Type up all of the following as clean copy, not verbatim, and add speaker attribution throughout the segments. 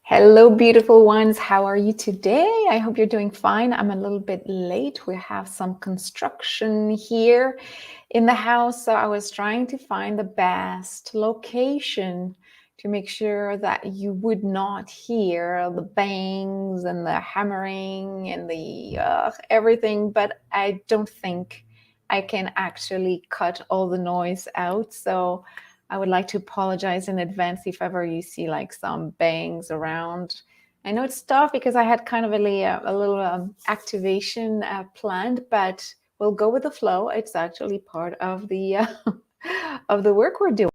Speaker 1: Hello, beautiful ones. How are you today? I hope you're doing fine. I'm a little bit late. We have some construction here in the house, so I was trying to find the best location to make sure that you would not hear the bangs and the hammering and the everything, but I don't think I can actually cut all the noise out. So I would like to apologize in advance if ever you see like some bangs around. I know it's tough because I had kind of a little activation planned, but we'll go with the flow. It's actually part of the of the work we're doing.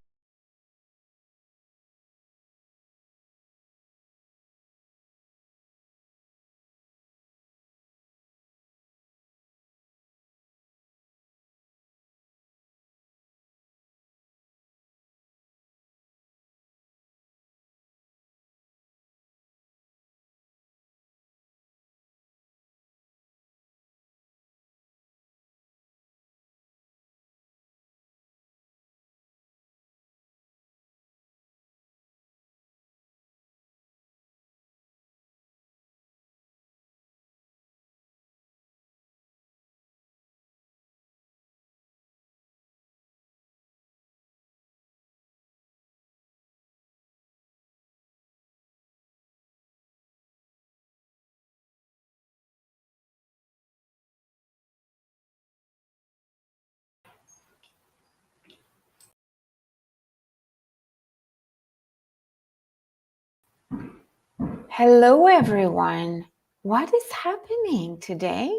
Speaker 1: Hello, everyone. What is happening today?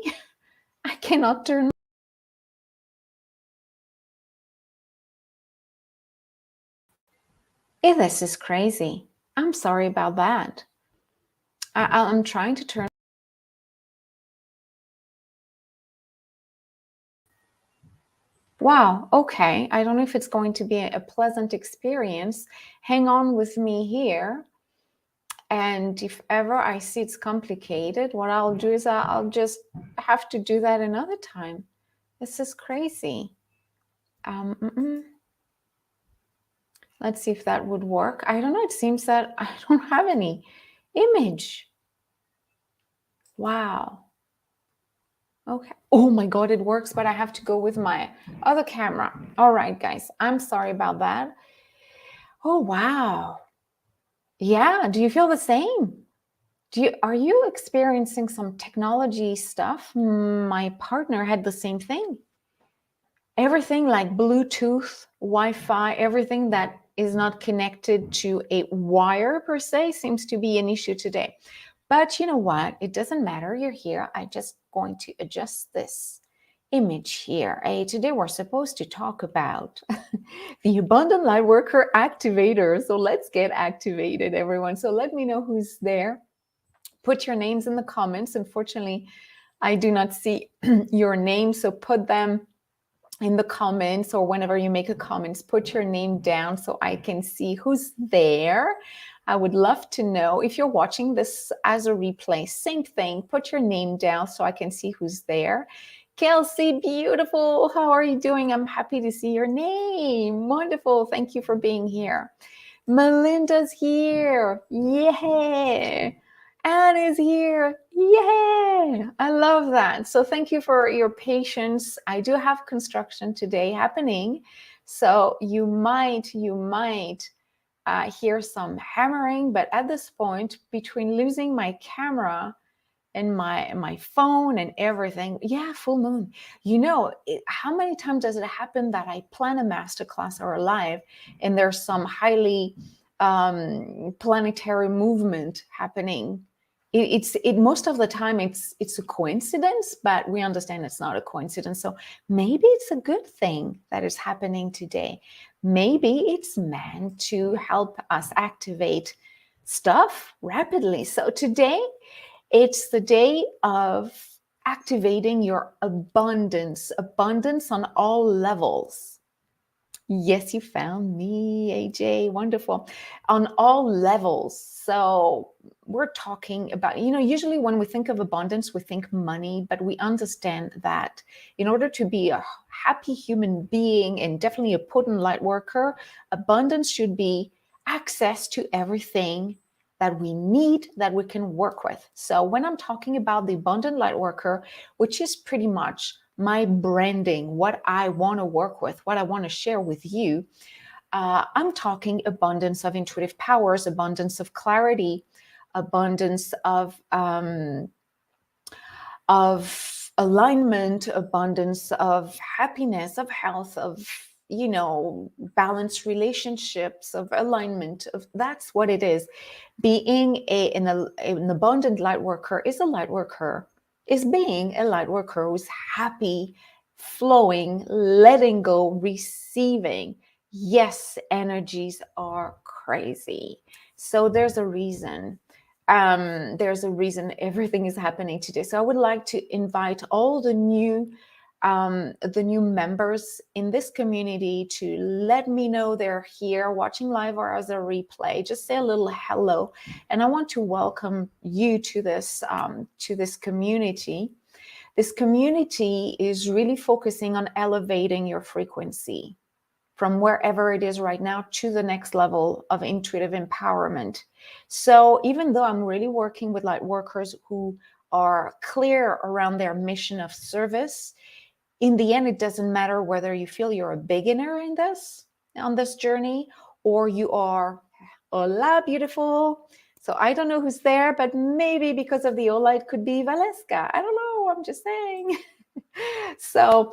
Speaker 1: I cannot turn. This is crazy. I'm sorry about that. I'm trying to turn. Wow, okay. I don't know if it's going to be a pleasant experience. Hang on with me here. And if ever I see it's complicated, what I'll do is I'll just have to do that another time. This is crazy. Let's see if that would work. I don't know. It seems that I don't have any image. Wow. Okay. Oh my God, it works, but I have to go with my other camera. All right, guys. I'm sorry about that. Oh, wow. Yeah. Do you feel the same? Are you experiencing some technology stuff? My partner had the same thing. Everything like Bluetooth, Wi-Fi, everything that is not connected to a wire per se seems to be an issue today. But you know what? It doesn't matter. You're here. I'm just going to adjust this image here. Today we're supposed to talk about the Abundant Lightworker Activator. So let's get activated, everyone. So let me know who's there. Put your names in the comments. Unfortunately, I do not see your name, so put them in the comments, or whenever you make a comment, put your name down so I can see who's there. I would love to know. If you're watching this as a replay, same thing, put your name down so I can see who's there. Kelsey, beautiful. How are you doing? I'm happy to see your name. Wonderful. Thank you for being here. Melinda's here. Yeah. Anne is here. Yeah, I love that. So thank you for your patience. I do have construction today happening. So you might hear some hammering, but at this point, between losing my camera and my phone and everything, yeah, full moon. You know, how many times does it happen that I plan a masterclass or a live and there's some highly planetary movement happening? Most of the time it's a coincidence, but we understand it's not a coincidence. So maybe it's a good thing that is happening today. Maybe it's meant to help us activate stuff rapidly. So today it's the day of activating your abundance on all levels. Yes, you found me, AJ. Wonderful. On all levels. So we're talking about, usually when we think of abundance, we think money, but we understand that in order to be a happy human being and definitely a potent light worker, abundance should be access to everything that we need, that we can work with. So when I'm talking about the Abundant Lightworker, which is pretty much my branding, what I want to work with, what I want to share with you, I'm talking abundance of intuitive powers, abundance of clarity, abundance of alignment, abundance of happiness, of health, of balanced relationships, of alignment. Of that's what it is. Being an abundant light worker is a light worker. Is being a light worker who's happy, flowing, letting go, receiving. Yes, energies are crazy. So there's a reason. There's a reason everything is happening today. So I would like to invite all the new members in this community to let me know they're here watching live or as a replay. Just say a little hello, and I want to welcome you to this community. This community is really focusing on elevating your frequency from wherever it is right now to the next level of intuitive empowerment. So even though I'm really working with light workers who are clear around their mission of service, in the end, it doesn't matter whether you feel you're a beginner on this journey, or you are, hola, beautiful. So I don't know who's there, but maybe because of the hola, it could be Valeska. I don't know, I'm just saying. So,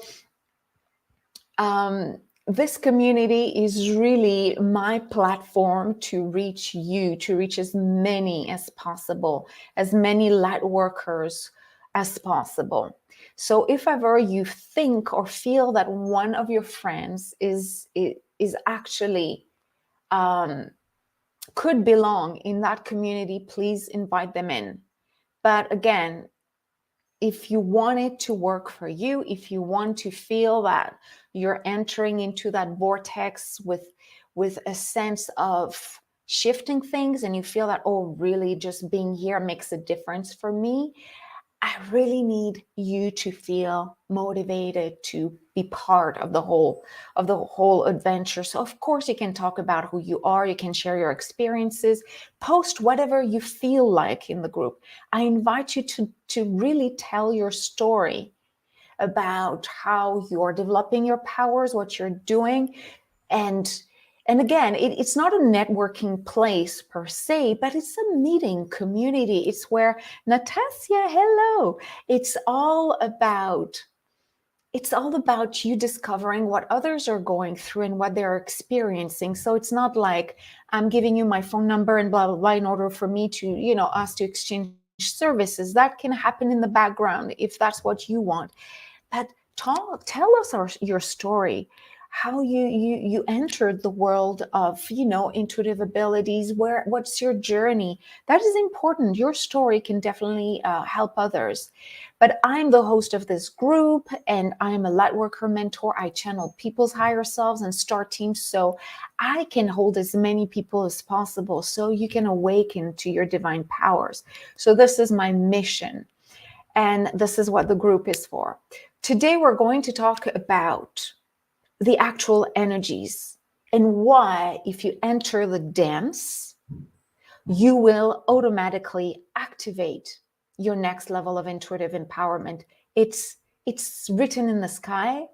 Speaker 1: this community is really my platform to reach you, to reach as many as possible, as many light workers as possible. So if ever you think or feel that one of your friends is actually could belong in that community, please invite them in. But again, if you want it to work for you, if you want to feel that you're entering into that vortex with a sense of shifting things, and you feel that, oh, really just being here makes a difference for me, I really need you to feel motivated to be part of the whole adventure. So of course you can talk about who you are, you can share your experiences, post whatever you feel like in the group. I invite you to really tell your story about how you're developing your powers, what you're doing. And again, it's not a networking place per se, but it's a meeting community. It's where, Natasha, hello. It's all about you discovering what others are going through and what they're experiencing. So it's not like I'm giving you my phone number and blah, blah, blah in order for me to, us to exchange services. That can happen in the background if that's what you want. But tell us your story, how you entered the world of intuitive abilities. What's your journey? That is important. Your story can definitely help others. But I'm the host of this group, and I'm a lightworker mentor. I channel people's higher selves and start teams so I can hold as many people as possible so you can awaken to your divine powers. So this is my mission, and this is what the group is for. Today we're going to talk about the actual energies and why, if you enter the dance, you will automatically activate your next level of intuitive empowerment. It's written in the sky.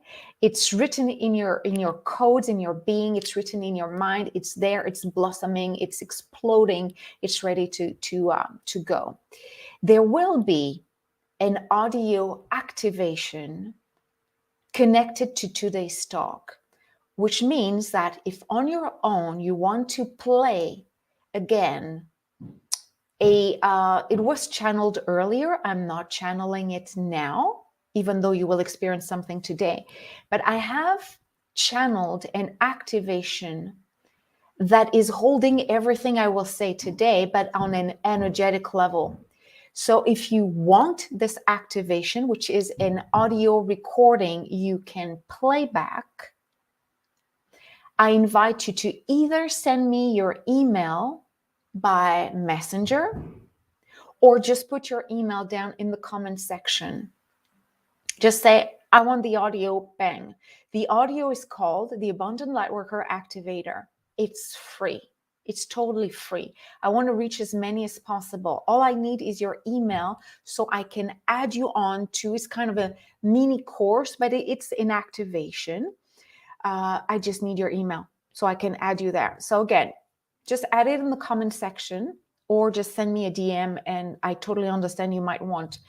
Speaker 1: It's written in your codes, in your being. It's written in your mind. It's there. It's blossoming. It's exploding. It's ready to go. There will be an audio activation connected to today's talk, which means that if on your own you want to play again, it was channeled earlier. I'm not channeling it now, even though you will experience something today. But I have channeled an activation that is holding everything I will say today, but on an energetic level. So if you want this activation, which is an audio recording you can play back, I invite you to either send me your email by messenger or just put your email down in the comment section. Just say, I want the audio, bang. The audio is called the Abundant Lightworker Activator. It's free. It's totally free. I want to reach as many as possible. All I need is your email so I can add you on to, it's kind of a mini course, but it's in activation. I just need your email so I can add you there. So again, just add it in the comment section or just send me a DM, and I totally understand you might want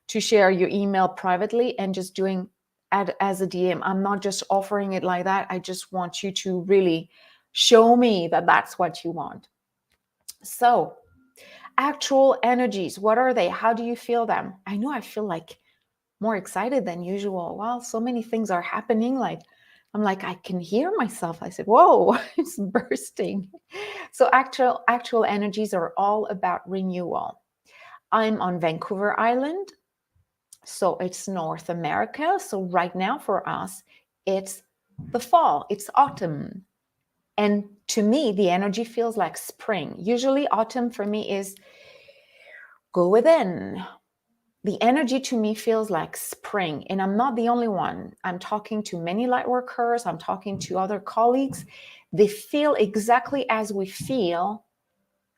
Speaker 1: to share your email privately and just doing add as a DM. I'm not just offering it like that. I just want you to really show me that that's what you want. So actual energies, what are they? How do you feel them? I know I feel like more excited than usual. Wow, so many things are happening. I'm like, I can hear myself. I said, whoa, it's bursting. So actual energies are all about renewal. I'm on Vancouver Island, so it's North America. So right now for us, it's the fall, it's autumn. And to me, the energy feels like spring. Usually autumn for me is go within. The energy to me feels like spring, and I'm not the only one. I'm talking to many light workers. I'm talking to other colleagues. They feel exactly as we feel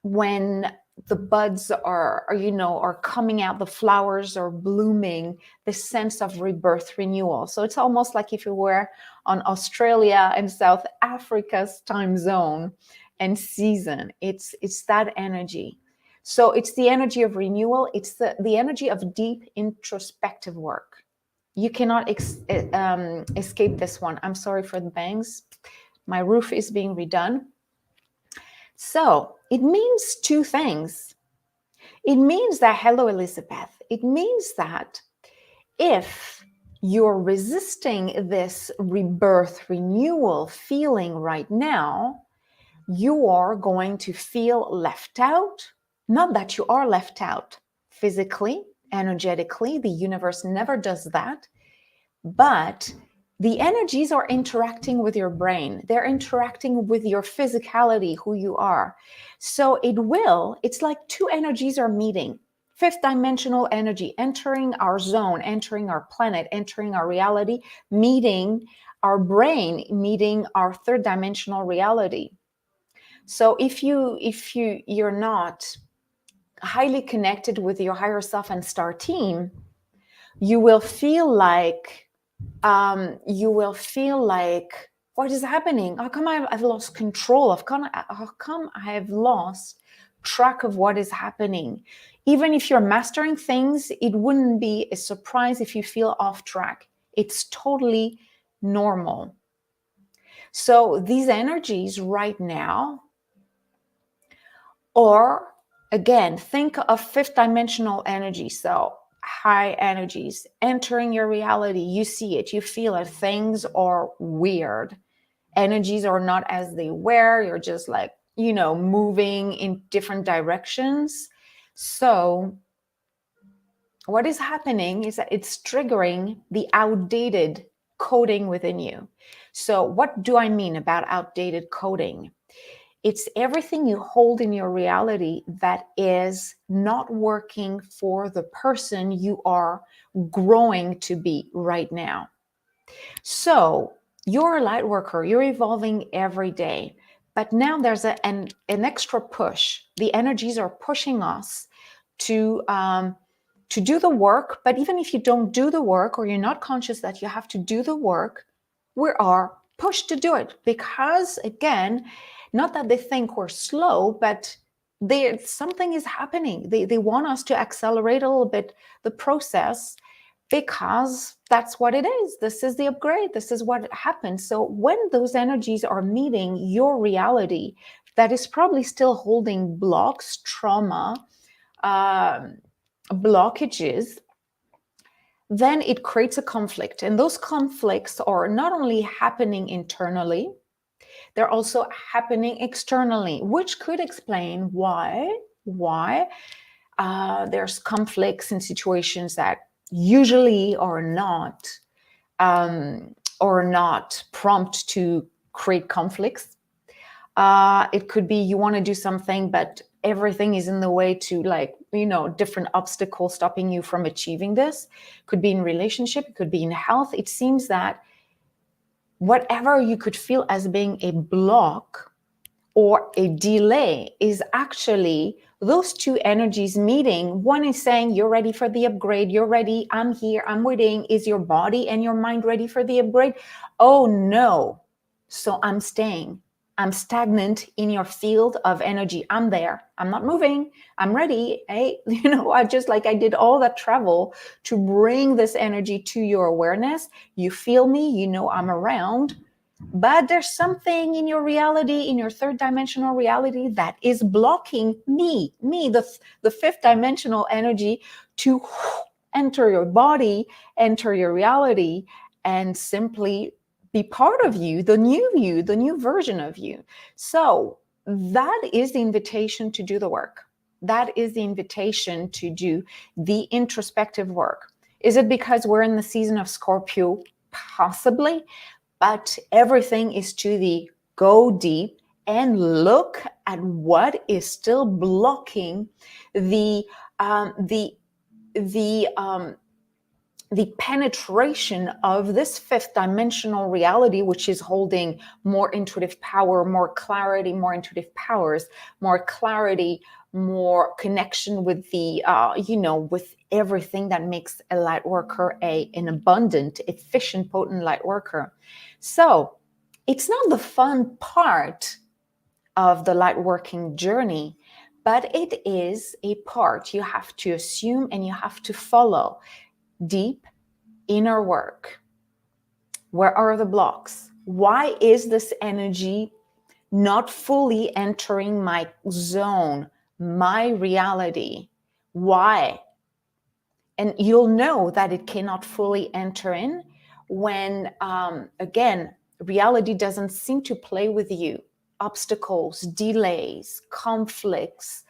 Speaker 1: when the buds are coming out, the flowers are blooming, the sense of rebirth, renewal. So it's almost like if you were on Australia and South Africa's time zone and season. It's that energy. So it's the energy of renewal. It's the energy of deep introspective work. You cannot escape this one. I'm sorry for the bangs. My roof is being redone. So it means two things. It means that, hello, Elizabeth. It means that if you're resisting this rebirth, renewal feeling right now, you are going to feel left out. Not that you are left out physically, energetically. The universe never does that. But the energies are interacting with your brain. They're interacting with your physicality, who you are. So it's like two energies are meeting. Fifth dimensional energy entering our zone, entering our planet, entering our reality, meeting our brain, meeting our third dimensional reality. So if you're not highly connected with your higher self and star team, you will feel like what is happening? How come I've lost control? How come I have lost track of what is happening? Even if you're mastering things, it wouldn't be a surprise if you feel off track. It's totally normal. So these energies right now, or again, think of fifth dimensional energy. So high energies entering your reality. You see it, you feel it. Things are weird. Energies are not as they were. You're just like, moving in different directions. So what is happening is that it's triggering the outdated coding within you. So what do I mean about outdated coding? It's everything you hold in your reality that is not working for the person you are growing to be right now. So you're a light worker, you're evolving every day, but now there's an extra push. The energies are pushing us to do the work. But even if you don't do the work, or you're not conscious that you have to do the work, we are pushed to do it because, again, not that they think we're slow, but something is happening. They want us to accelerate a little bit the process because that's what it is. This is the upgrade. This is what happens. So when those energies are meeting your reality, that is probably still holding blocks, trauma, blockages, then it creates a conflict. And those conflicts are not only happening internally, they're also happening externally, which could explain why there's conflicts in situations that usually are not prompt to create conflicts. It could be you want to do something, but everything is in the way to different obstacles stopping you from achieving this. Could be in relationship, it could be in health. It seems that whatever you could feel as being a block or a delay is actually those two energies meeting. One is saying, you're ready for the upgrade. You're ready. I'm here. I'm waiting. Is your body and your mind ready for the upgrade? Oh, no. So I'm staying. I'm stagnant in your field of energy. I'm there. I'm not moving. I'm ready. Hey, I did all that travel to bring this energy to your awareness. You feel me. I'm around. But there's something in your reality, in your third dimensional reality, that is blocking me, the fifth dimensional energy, to enter your body, enter your reality, and simply be part of you, the new version of you. So that is the invitation to do the work. That is the invitation to do the introspective work. Is it because we're in the season of Scorpio? Possibly. But everything is to the go deep and look at what is still blocking the penetration of this fifth dimensional reality, which is holding more intuitive power, more clarity, more intuitive powers, more clarity, more connection with the, with everything that makes a light worker an abundant, efficient, potent light worker. So it's not the fun part of the light working journey, but it is a part you have to assume and you have to follow. Deep inner work. Where are the blocks? Why is this energy not fully entering my zone, my reality? Why? And you'll know that it cannot fully enter in when, again, reality doesn't seem to play with you. Obstacles, delays, conflicts,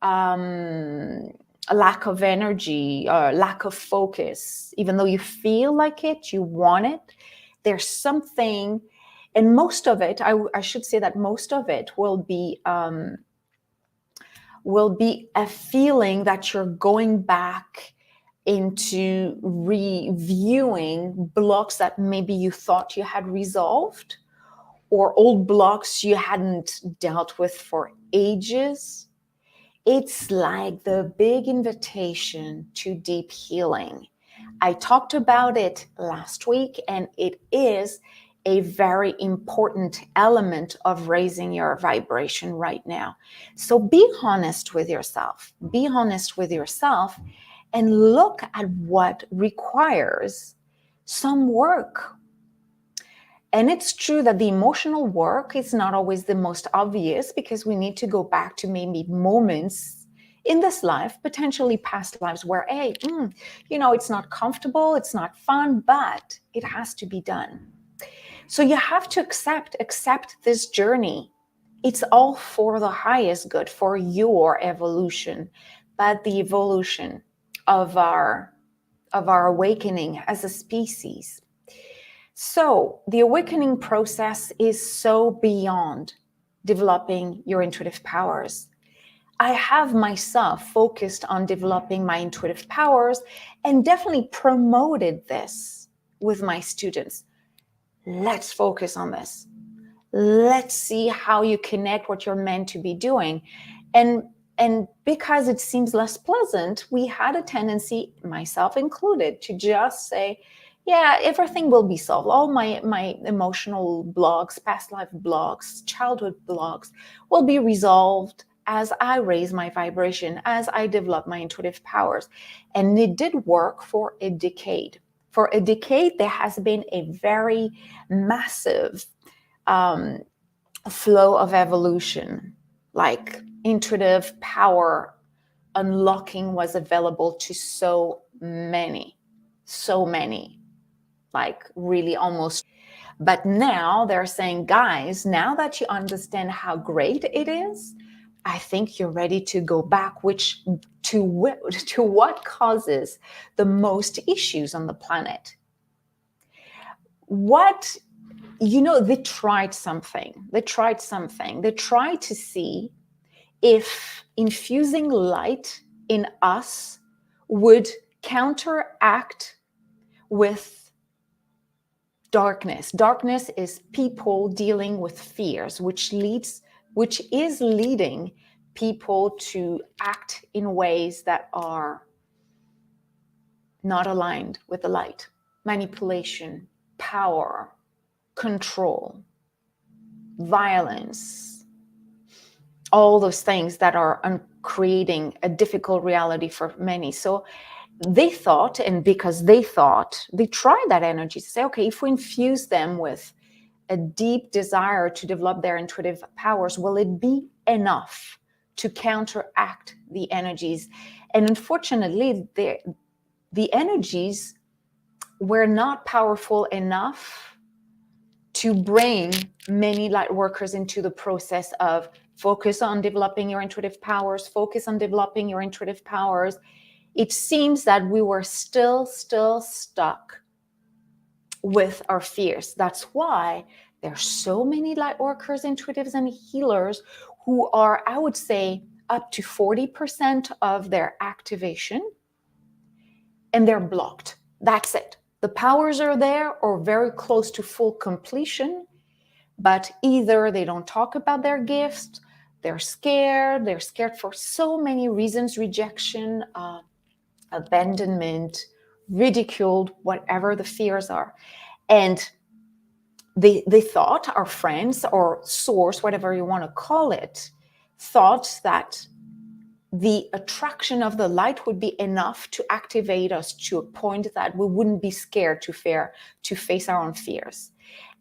Speaker 1: a lack of energy, lack of focus. Even though you feel like it, you want it, there's something, and most of it, I should say that most of it will be a feeling that you're going back into reviewing blocks that maybe you thought you had resolved, or old blocks you hadn't dealt with for ages. It's like the big invitation to deep healing. I talked about it last week, and it is a very important element of raising your vibration right now. So be honest with yourself. Be honest with yourself and look at what requires some work. And it's true that the emotional work is not always the most obvious, because we need to go back to maybe moments in this life, potentially past lives, where, hey, it's not comfortable, it's not fun, but it has to be done. So you have to accept this journey. It's all for the highest good, for your evolution, but the evolution of our awakening as a species. So the awakening process is so beyond developing your intuitive powers. I have myself focused on developing my intuitive powers and definitely promoted this with my students. Let's focus on this. Let's see how you connect what you're meant to be doing. And because it seems less pleasant, we had a tendency, myself included, to just say, yeah, everything will be solved. All my emotional blocks, past life blocks, childhood blocks will be resolved as I raise my vibration, as I develop my intuitive powers. And it did work for a decade. For a decade, there has been a very massive flow of evolution, like intuitive power unlocking was available to so many, like really almost. But now they're saying, guys, now that you understand how great it is, I think you're ready to go back to what causes the most issues on the planet. They tried something. They tried to see if infusing light in us would counteract with darkness. Darkness is people dealing with fears, which leads which is leading people to act in ways that are not aligned with the light. Manipulation, power, control, violence, all those things that are creating a difficult reality for many. So they thought, and because they thought, they tried that energy to say, okay, if we infuse them with a deep desire to develop their intuitive powers, will it be enough to counteract the energies? And unfortunately, the energies were not powerful enough to bring many light workers into the process of focus on developing your intuitive powers, focus on developing your intuitive powers. It seems that we were still stuck with our fears. That's why there's so many light workers, intuitives, and healers who are, I would say, up to 40% of their activation, and they're blocked. That's it. The powers are there or very close to full completion, but either they don't talk about their gifts, they're scared for so many reasons, rejection, abandonment, ridiculed, whatever the fears are. And they thought, our friends or source, whatever you want to call it, thought that the attraction of the light would be enough to activate us to a point that we wouldn't be scared to face our own fears.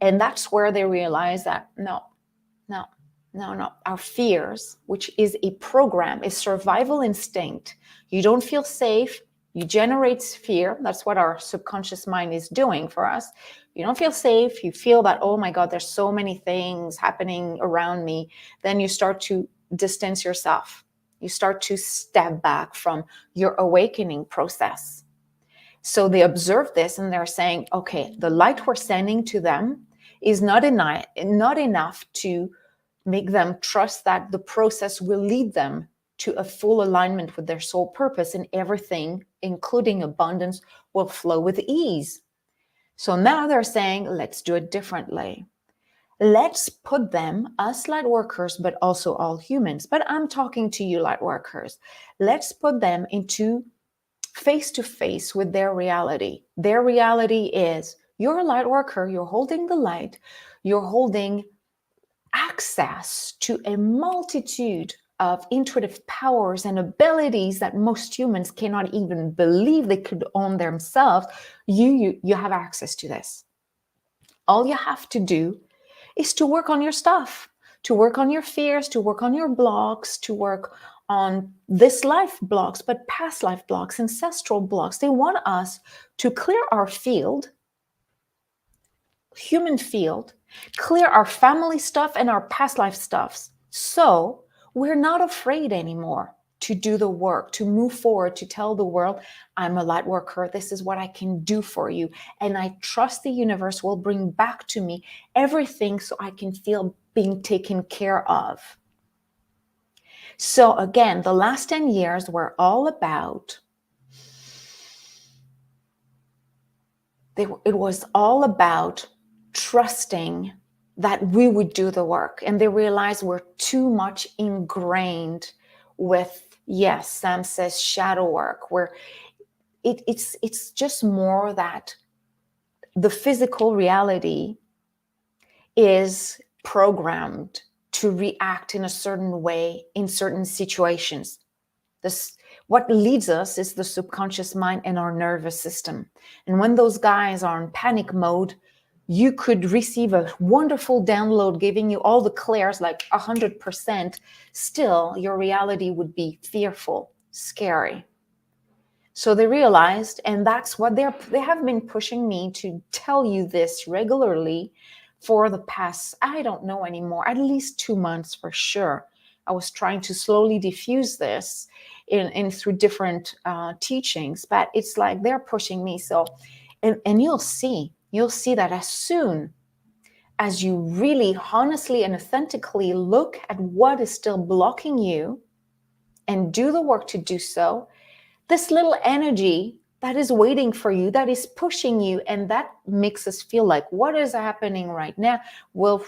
Speaker 1: And that's where they realized that no. Our fears, which is a program, a survival instinct. You don't feel safe, you generate fear. That's what our subconscious mind is doing for us. You don't feel safe, you feel that, oh my God, there's so many things happening around me. Then you start to distance yourself. You start to step back from your awakening process. So they observe this and they're saying, okay, the light we're sending to them is not enough to make them trust that the process will lead them to a full alignment with their soul purpose, and everything, including abundance, will flow with ease. So now they're saying, let's do it differently. Let's put them, us light workers, but also all humans. But I'm talking to you, light workers. Let's put them into face-to-face with their reality. Their reality is, you're a light worker, you're holding the light, you're holding access to a multitude of intuitive powers and abilities that most humans cannot even believe they could own themselves. You have access to this. All you have to do is to work on your stuff, to work on your fears, to work on your blocks, to work on this life blocks, but past life blocks, ancestral blocks. They want us to clear our field, human field, clear our family stuff and our past life stuffs. So we're not afraid anymore to do the work, to move forward, to tell the world, I'm a light worker. This is what I can do for you. And I trust the universe will bring back to me everything so I can feel being taken care of. So again, the last 10 years were all about, it was all about trusting that we would do the work. And they realized we're too much ingrained with, yes, Sam says shadow work, where it's just more that the physical reality is programmed to react in a certain way in certain situations. What leads us is the subconscious mind and our nervous system. And when those guys are in panic mode, you could receive a wonderful download giving you all the clairs, like 100%. Still, your reality would be fearful, scary. So they realized, and that's what they have been pushing me to tell you this regularly for the past, I don't know anymore, at least 2 months for sure. I was trying to slowly diffuse this in through different teachings, but it's like they're pushing me. So, and you'll see that as soon as you really honestly and authentically look at what is still blocking you and do the work to do so, this little energy that is waiting for you, that is pushing you, and that makes us feel like what is happening right now will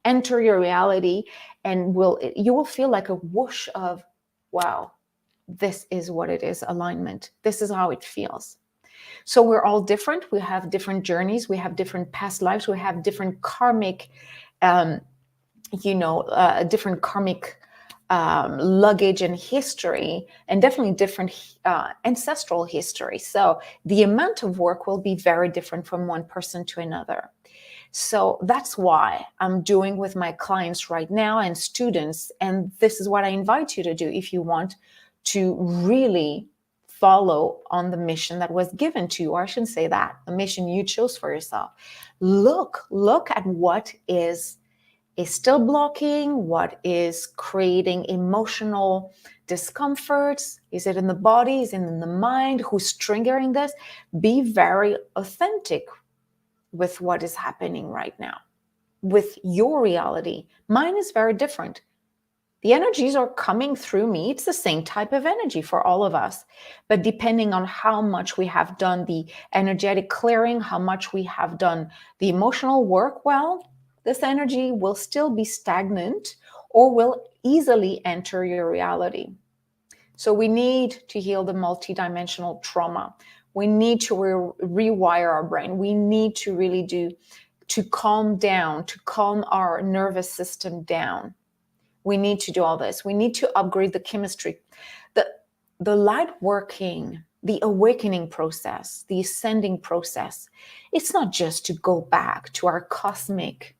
Speaker 1: enter your reality and you will feel like a whoosh of, wow, this is what it is, alignment. This is how it feels. So we're all different. We have different journeys. We have different past lives. We have different karmic, different karmic luggage and history, and definitely different ancestral history. So the amount of work will be very different from one person to another. So that's why I'm doing with my clients right now and students. And this is what I invite you to do if you want to really follow on the mission that was given to you, or I shouldn't say that, the mission you chose for yourself. Look at what is still blocking, what is creating emotional discomforts. Is it in the body? Is it in the mind? Who's triggering this? Be very authentic with what is happening right now, with your reality. Mine is very different. The energies are coming through me. It's the same type of energy for all of us. But depending on how much we have done the energetic clearing, how much we have done the emotional work, well, this energy will still be stagnant or will easily enter your reality. So we need to heal the multidimensional trauma. We need to rewire our brain. We need to really to calm down, to calm our nervous system down. We need to do all this. We need to upgrade the chemistry. The light working, the awakening process, the ascending process, it's not just to go back to our cosmic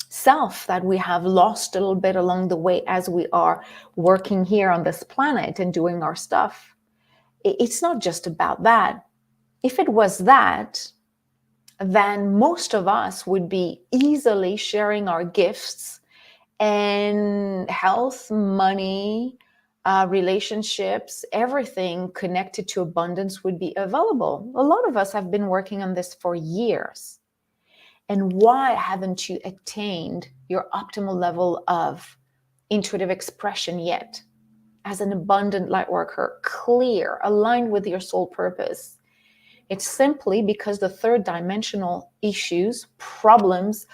Speaker 1: self that we have lost a little bit along the way as we are working here on this planet and doing our stuff. It's not just about that. If it was that, then most of us would be easily sharing our gifts and health, money, relationships, everything connected to abundance would be available. A lot of us have been working on this for years. And why haven't you attained your optimal level of intuitive expression yet? As an abundant light worker, clear, aligned with your soul purpose. It's simply because the third dimensional issues, problems,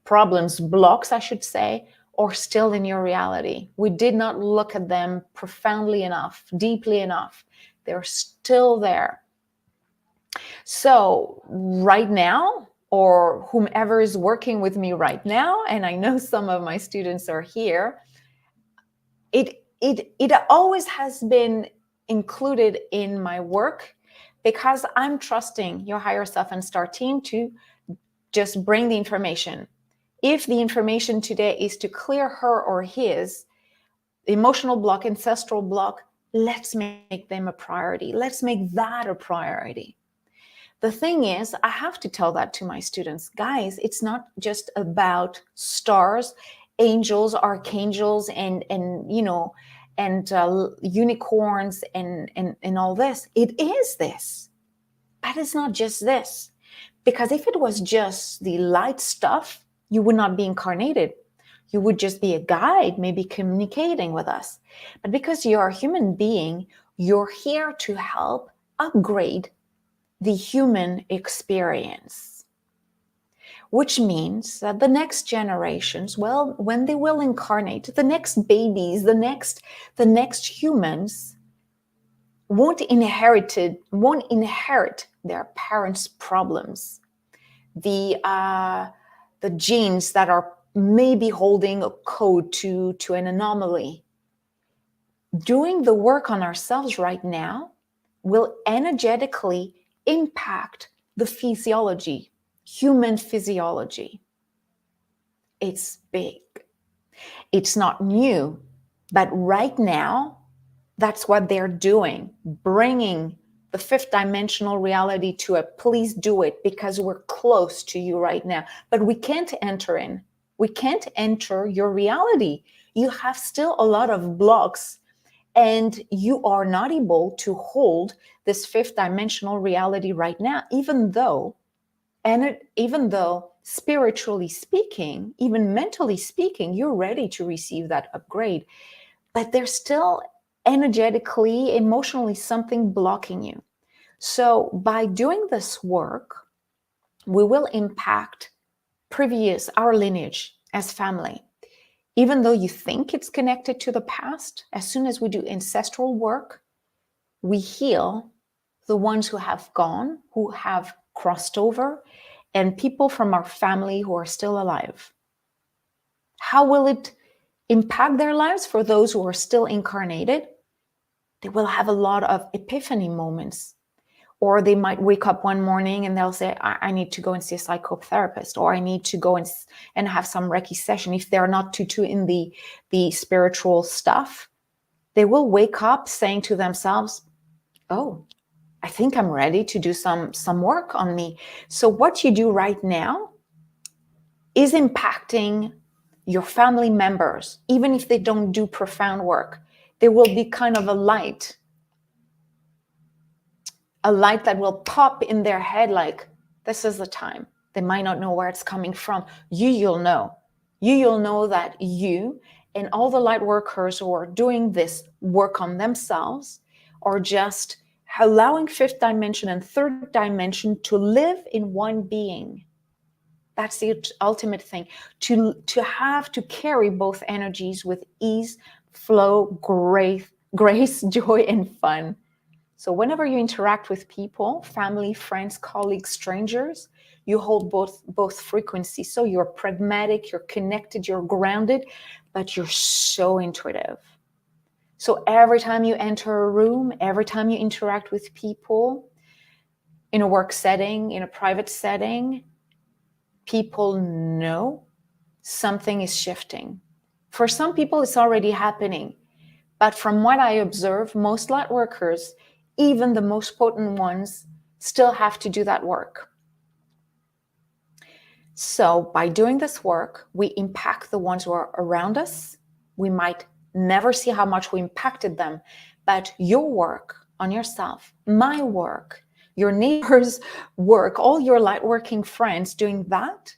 Speaker 1: blocks, I should say, are still in your reality. We did not look at them profoundly enough, deeply enough. They're still there. So right now, or whomever is working with me right now, and I know some of my students are here, it always has been included in my work because I'm trusting your higher self and star team to just bring the information. If the information today is to clear her or his emotional block, ancestral block, let's make them a priority. Let's make that a priority. The thing is, I have to tell that to my students. Guys, it's not just about stars, angels, archangels, and unicorns and all this. It is this. But it's not just this. Because if it was just the light stuff, you would not be incarnated. You would just be a guide, maybe communicating with us. But because you're a human being, you're here to help upgrade the human experience. Which means that the next generations, well, when they will incarnate, the next babies, the next humans won't inherit their parents' problems. The genes that are maybe holding a code to an anomaly. Doing the work on ourselves right now will energetically impact the physiology, human physiology. It's big. It's not new, but right now, that's what they're doing, bringing the fifth dimensional reality to a please do it because we're close to you right now. But we can't enter in. We can't enter your reality. You have still a lot of blocks and you are not able to hold this fifth dimensional reality right now, even though spiritually speaking, even mentally speaking, you're ready to receive that upgrade. But there's still energetically, emotionally something blocking you. So by doing this work, we will impact our lineage as family. Even though you think it's connected to the past, as soon as we do ancestral work, we heal the ones who have gone, who have crossed over, and people from our family who are still alive. How will it impact their lives for those who are still incarnated? They will have a lot of epiphany moments. Or they might wake up one morning and they'll say, I need to go and see a psychotherapist, or I need to go and have some Reiki session. If they're not too in the spiritual stuff, they will wake up saying to themselves, oh, I think I'm ready to do some work on me. So what you do right now is impacting your family members. Even if they don't do profound work, there will be kind of a light that will pop in their head, like, this is the time. They might not know where it's coming from. You'll know. You'll know that you and all the light workers who are doing this work on themselves are just allowing fifth dimension and third dimension to live in one being. That's the ultimate thing. To have to carry both energies with ease, flow, grace, joy, and fun. So whenever you interact with people, family, friends, colleagues, strangers, you hold both frequencies. So you're pragmatic, you're connected, you're grounded, but you're so intuitive. So every time you enter a room, every time you interact with people in a work setting, in a private setting, people know something is shifting. For some people, it's already happening. But from what I observe, most light workers, even the most potent ones, still have to do that work. So by doing this work, we impact the ones who are around us. We might never see how much we impacted them, but your work on yourself, my work, your neighbor's work, all your light working friends doing that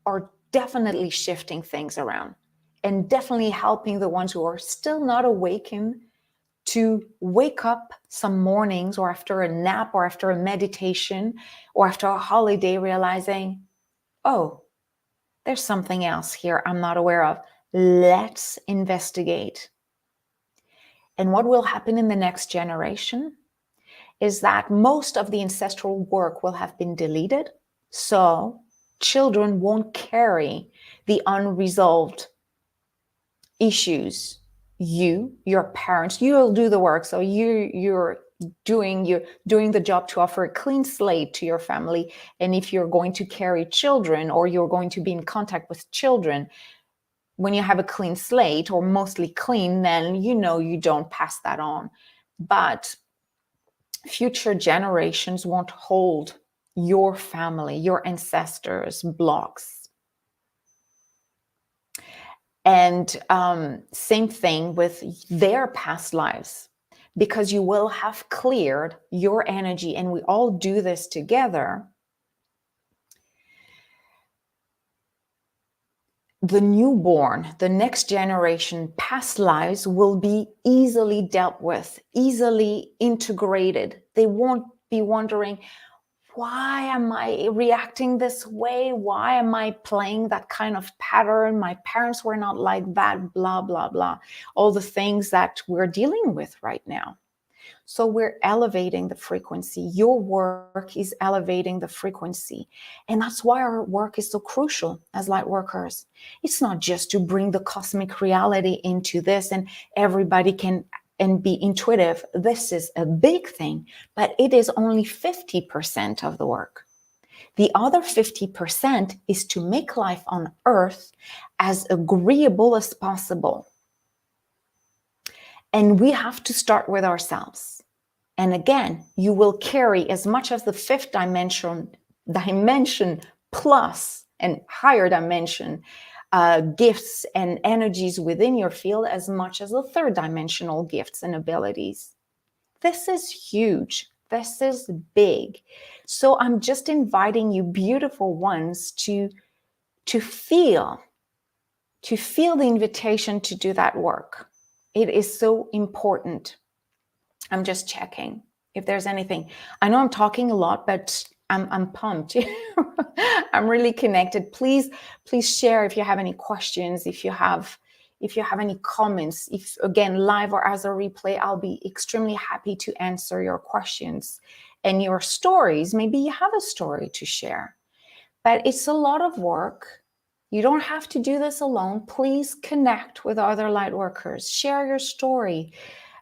Speaker 1: are definitely shifting things around and definitely helping the ones who are still not awakened to wake up some mornings or after a nap or after a meditation or after a holiday realizing, oh, there's something else here I'm not aware of. Let's investigate. And what will happen in the next generation is that most of the ancestral work will have been deleted. So children won't carry the unresolved issues. Your parents, you'll do the work. So you're doing the job to offer a clean slate to your family. And if you're going to carry children or you're going to be in contact with children, when you have a clean slate or mostly clean, then you don't pass that on. But future generations won't hold your family, your ancestors' blocks. And same thing with their past lives, because you will have cleared your energy, and we all do this together. The newborn, the next generation, past lives will be easily dealt with, easily integrated. They won't be wondering, why am I reacting this way? Why am I playing that kind of pattern? My parents were not like that, blah, blah, blah. All the things that we're dealing with right now. So we're elevating the frequency. Your work is elevating the frequency. And that's why our work is so crucial as light workers. It's not just to bring the cosmic reality into this and everybody can and be intuitive. This is a big thing, but it is only 50% of the work. The other 50% is to make life on Earth as agreeable as possible. And we have to start with ourselves. And again, you will carry as much as the fifth dimension plus and higher dimension gifts and energies within your field as much as the third dimensional gifts and abilities. This is huge. This is big. So I'm just inviting you, beautiful ones, to feel the invitation to do that work. It is so important. I'm just checking if there's anything. I know I'm talking a lot, but I'm pumped. I'm really connected. Please share if you have any questions, if you have any comments, if again live or as a replay. I'll be extremely happy to answer your questions and your stories. Maybe you have a story to share, but it's a lot of work. You don't have to do this alone. Please connect with other light workers. Share your story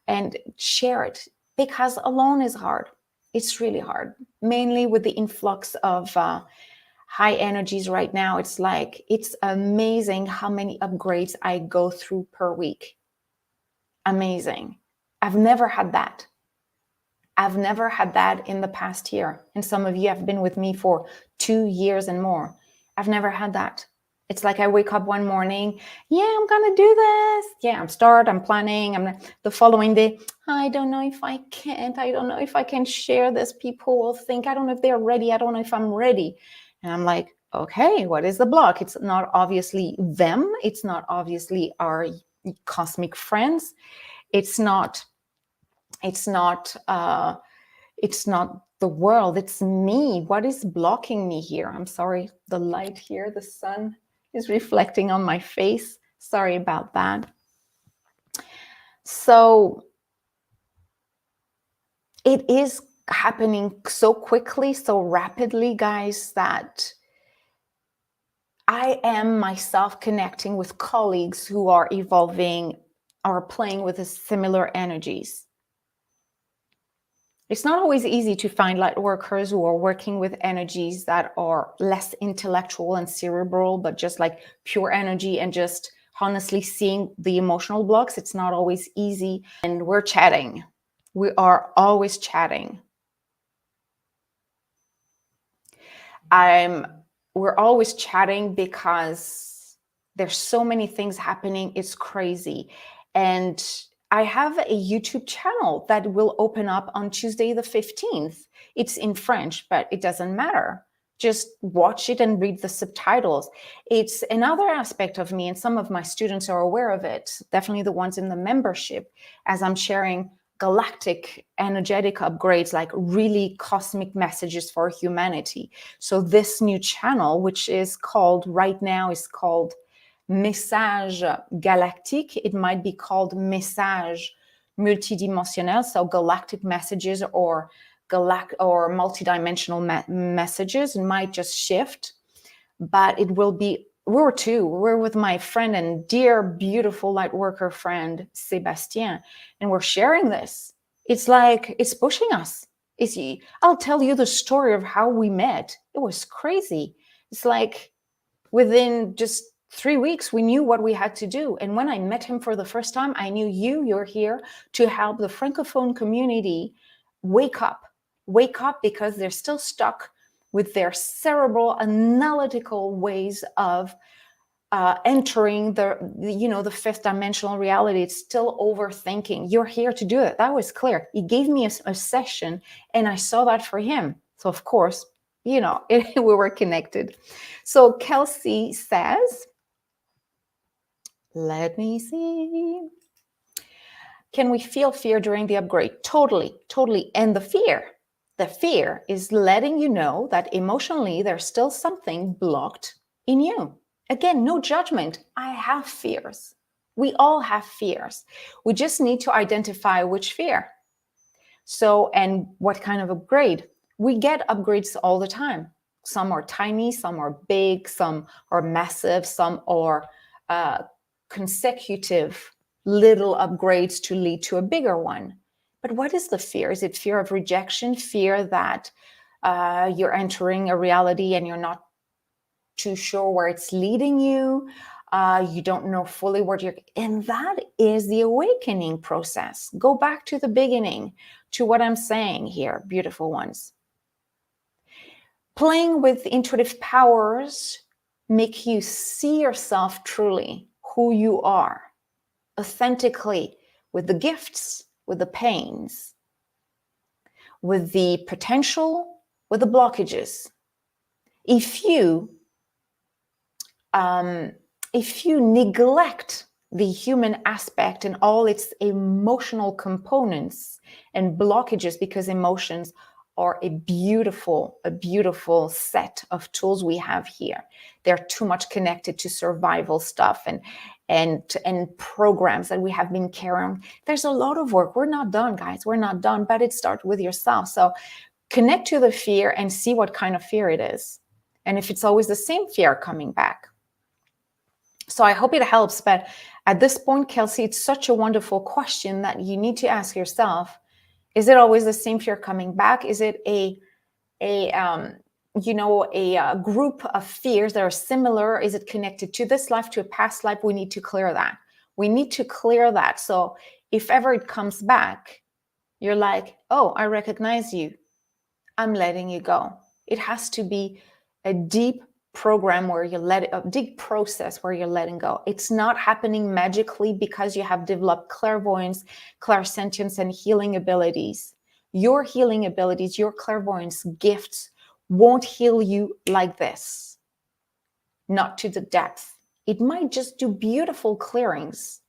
Speaker 1: and share it, because alone is hard. It's really hard, mainly with the influx of high energies right now. It's like, it's amazing how many upgrades I go through per week. Amazing. I've never had that. I've never had that in the past year. And some of you have been with me for 2 years and more. I've never had that. It's like I wake up one morning, yeah, I'm going to do this. Yeah, I'm planning. The following day, I don't know if I can't. I don't know if I can share this. People will think, I don't know if they're ready. I don't know if I'm ready. And I'm like, okay, what is the block? It's not obviously them. It's not obviously our cosmic friends. It's not the world. It's me. What is blocking me here? I'm sorry. The light here, the sun is reflecting on my face. Sorry about that. So it is happening so quickly, so rapidly, guys, that I am myself connecting with colleagues who are evolving or playing with the similar energies. It's not always easy to find light workers who are working with energies that are less intellectual and cerebral, but just like pure energy and just honestly seeing the emotional blocks. It's not always easy. And we're chatting. We are always chatting. We're always chatting because there's so many things happening. It's crazy. And I have a YouTube channel that will open up on Tuesday the 15th. It's in French, but it doesn't matter. Just watch it and read the subtitles. It's another aspect of me, and some of my students are aware of it, definitely the ones in the membership, as I'm sharing galactic energetic upgrades, like really cosmic messages for humanity. So this new channel, which is called right now, is called Message Galactique. It might be called Message Multidimensional, so galactic messages or multidimensional messages. It might just shift, but it will be. We're with my friend and dear, beautiful light worker friend, Sébastien, and we're sharing this. It's like, it's pushing us. I'll tell you the story of how we met. It was crazy. It's like within just 3 weeks, we knew what we had to do. And when I met him for the first time, I knew you're here to help the Francophone community wake up because they're still stuck with their cerebral analytical ways of entering the fifth dimensional reality. It's still overthinking. You're here to do it. That was clear. He gave me a session and I saw that for him. So of course, we were connected. So Kelsey says, let me see. Can we feel fear during the upgrade? Totally. And the fear is letting you know that emotionally there's still something blocked in you. Again, no judgment. I have fears. We all have fears. We just need to identify which fear. So, and what kind of upgrade? We get upgrades all the time. Some are tiny, some are big, some are massive, some are consecutive little upgrades to lead to a bigger one. But what is the fear? Is it fear of rejection? Fear that you're entering a reality and you're not too sure where it's leading you? You don't know fully what you're... And that is the awakening process. Go back to the beginning, to what I'm saying here, beautiful ones. Playing with intuitive powers make you see yourself truly, who you are, authentically, with the gifts, with the pains, with the potential, with the blockages. If you neglect the human aspect and all its emotional components and blockages, because emotions are a beautiful set of tools we have here. They're too much connected to survival stuff and programs that we have been carrying. There's a lot of work. We're not done, guys. We're not done, but it starts with yourself. So connect to the fear and see what kind of fear it is. And if it's always the same fear coming back. So I hope it helps. But at this point, Kelsey, it's such a wonderful question that you need to ask yourself. Is it always the same fear coming back? Is it a group of fears that are similar? Is it connected to this life, to a past life? We need to clear that. We need to clear that. So if ever it comes back, you're like, oh, I recognize you. I'm letting you go. It has to be a deep program where you a deep process where you're letting go. It's not happening magically because you have developed clairvoyance, clairsentience, and healing abilities. Your healing abilities, your clairvoyance gifts won't heal you like this. Not to the depth. It might just do beautiful clearings,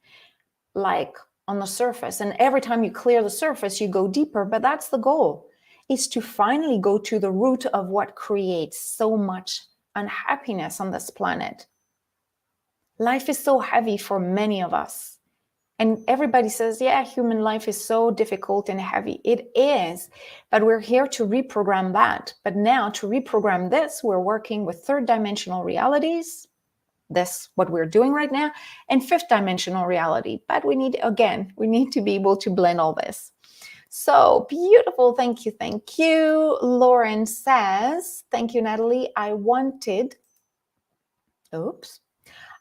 Speaker 1: like on the surface. And every time you clear the surface, you go deeper, but that's the goal, is to finally go to the root of what creates so much unhappiness on this planet. Life is so heavy for many of us. And everybody says, yeah, human life is so difficult and heavy. It is, but we're here to reprogram that. But now to reprogram this, we're working with third dimensional realities. That's what we're doing right now, and fifth dimensional reality. But we need to be able to blend all this. So beautiful. Thank you. Thank you. Lauren says, thank you, Natalie. I wanted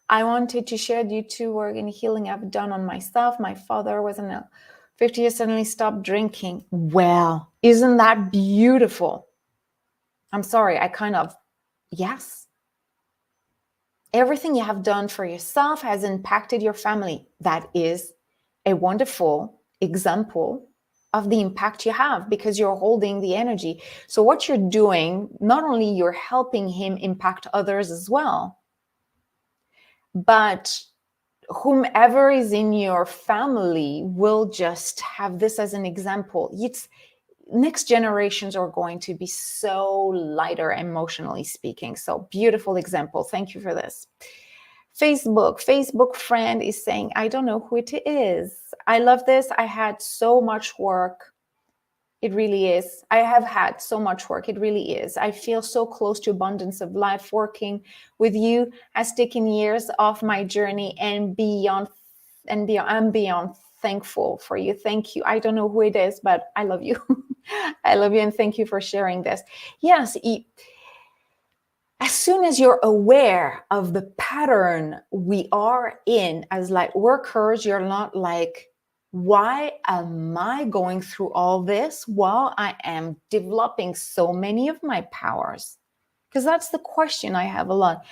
Speaker 1: to share due to work and healing I've done on myself. My father was in a 50 years, suddenly stopped drinking. Well, isn't that beautiful? I'm sorry. Yes. Everything you have done for yourself has impacted your family. That is a wonderful example of the impact you have because you're holding the energy. So what you're doing, not only you're helping him impact others as well, but whomever is in your family will just have this as an example. Next generations are going to be so lighter emotionally speaking. So beautiful example. Thank you for this. Facebook friend is saying, I don't know who it is. I love this. I had so much work. It really is. I have had so much work. It really is. I feel so close to abundance of life. Working with you has taken years off my journey and beyond. I'm beyond thankful for you. Thank you. I don't know who it is, but I love you. I love you and thank you for sharing this. Yes, as soon as you're aware of the pattern we are in as light workers, you're not like, why am I going through all this while I am developing so many of my powers? Because that's the question I have a lot.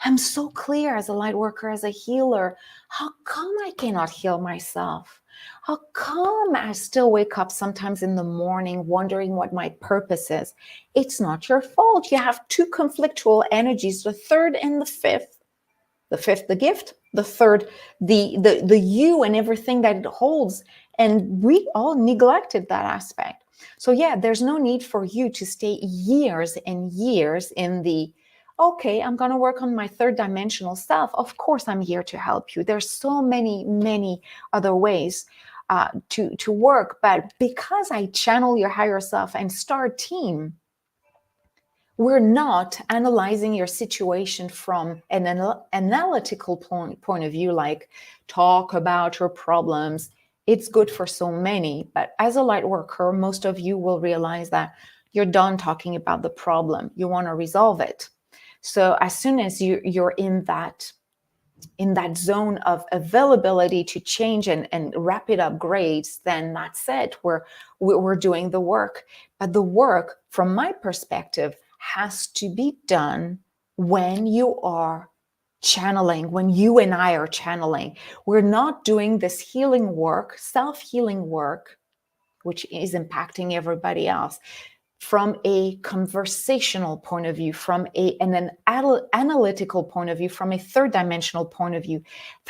Speaker 1: I'm so clear as a light worker, as a healer. How come I cannot heal myself? How come I still wake up sometimes in the morning wondering what my purpose is? It's not your fault. You have two conflictual energies, the third and the fifth. The fifth, the gift, the third, the you and everything that it holds. And we all neglected that aspect. So yeah, there's no need for you to stay years and years in the, okay, I'm going to work on my third dimensional self. Of course, I'm here to help you. There's so many other ways to work. But because I channel your higher self and start a team, we're not analyzing your situation from an analytical point of view, like talk about your problems. It's good for so many, but as a light worker, most of you will realize that you're done talking about the problem. You want to resolve it. So as soon as you're in that zone of availability to change and rapid upgrades, then that's it. We're doing the work. But the work, from my perspective, has to be done when you are channeling, when you and I are channeling. We're not doing this healing work, self-healing work, which is impacting everybody else, from a conversational point of view, from an analytical point of view, from a third dimensional point of view.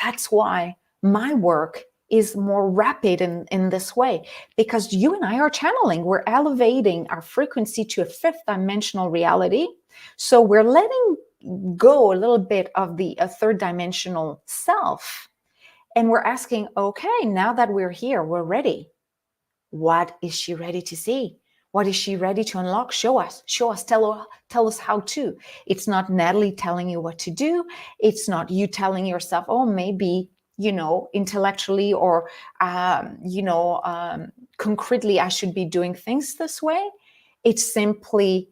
Speaker 1: That's why my work is more rapid in this way, because you and I are channeling. We're elevating our frequency to a fifth dimensional reality. So we're letting go a little bit of the third dimensional self. And we're asking, okay, now that we're here, we're ready. What is she ready to see? What is she ready to unlock? Show us, tell us how to. It's not Natalie telling you what to do. It's not you telling yourself, oh, maybe, intellectually or, concretely, I should be doing things this way. It's simply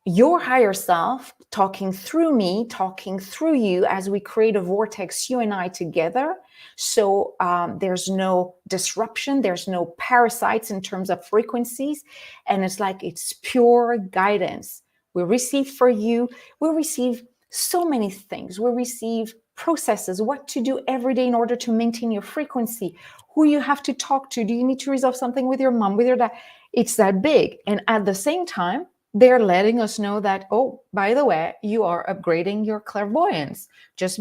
Speaker 1: your higher self talking through me, talking through you as we create a vortex, you and I together. So there's no disruption, there's no parasites in terms of frequencies. And it's pure guidance. We receive for you, we receive so many things. We receive processes, what to do every day in order to maintain your frequency, who you have to talk to. Do you need to resolve something with your mom, with your dad? It's that big. And at the same time, they're letting us know that, oh, by the way, you are upgrading your clairvoyance. Just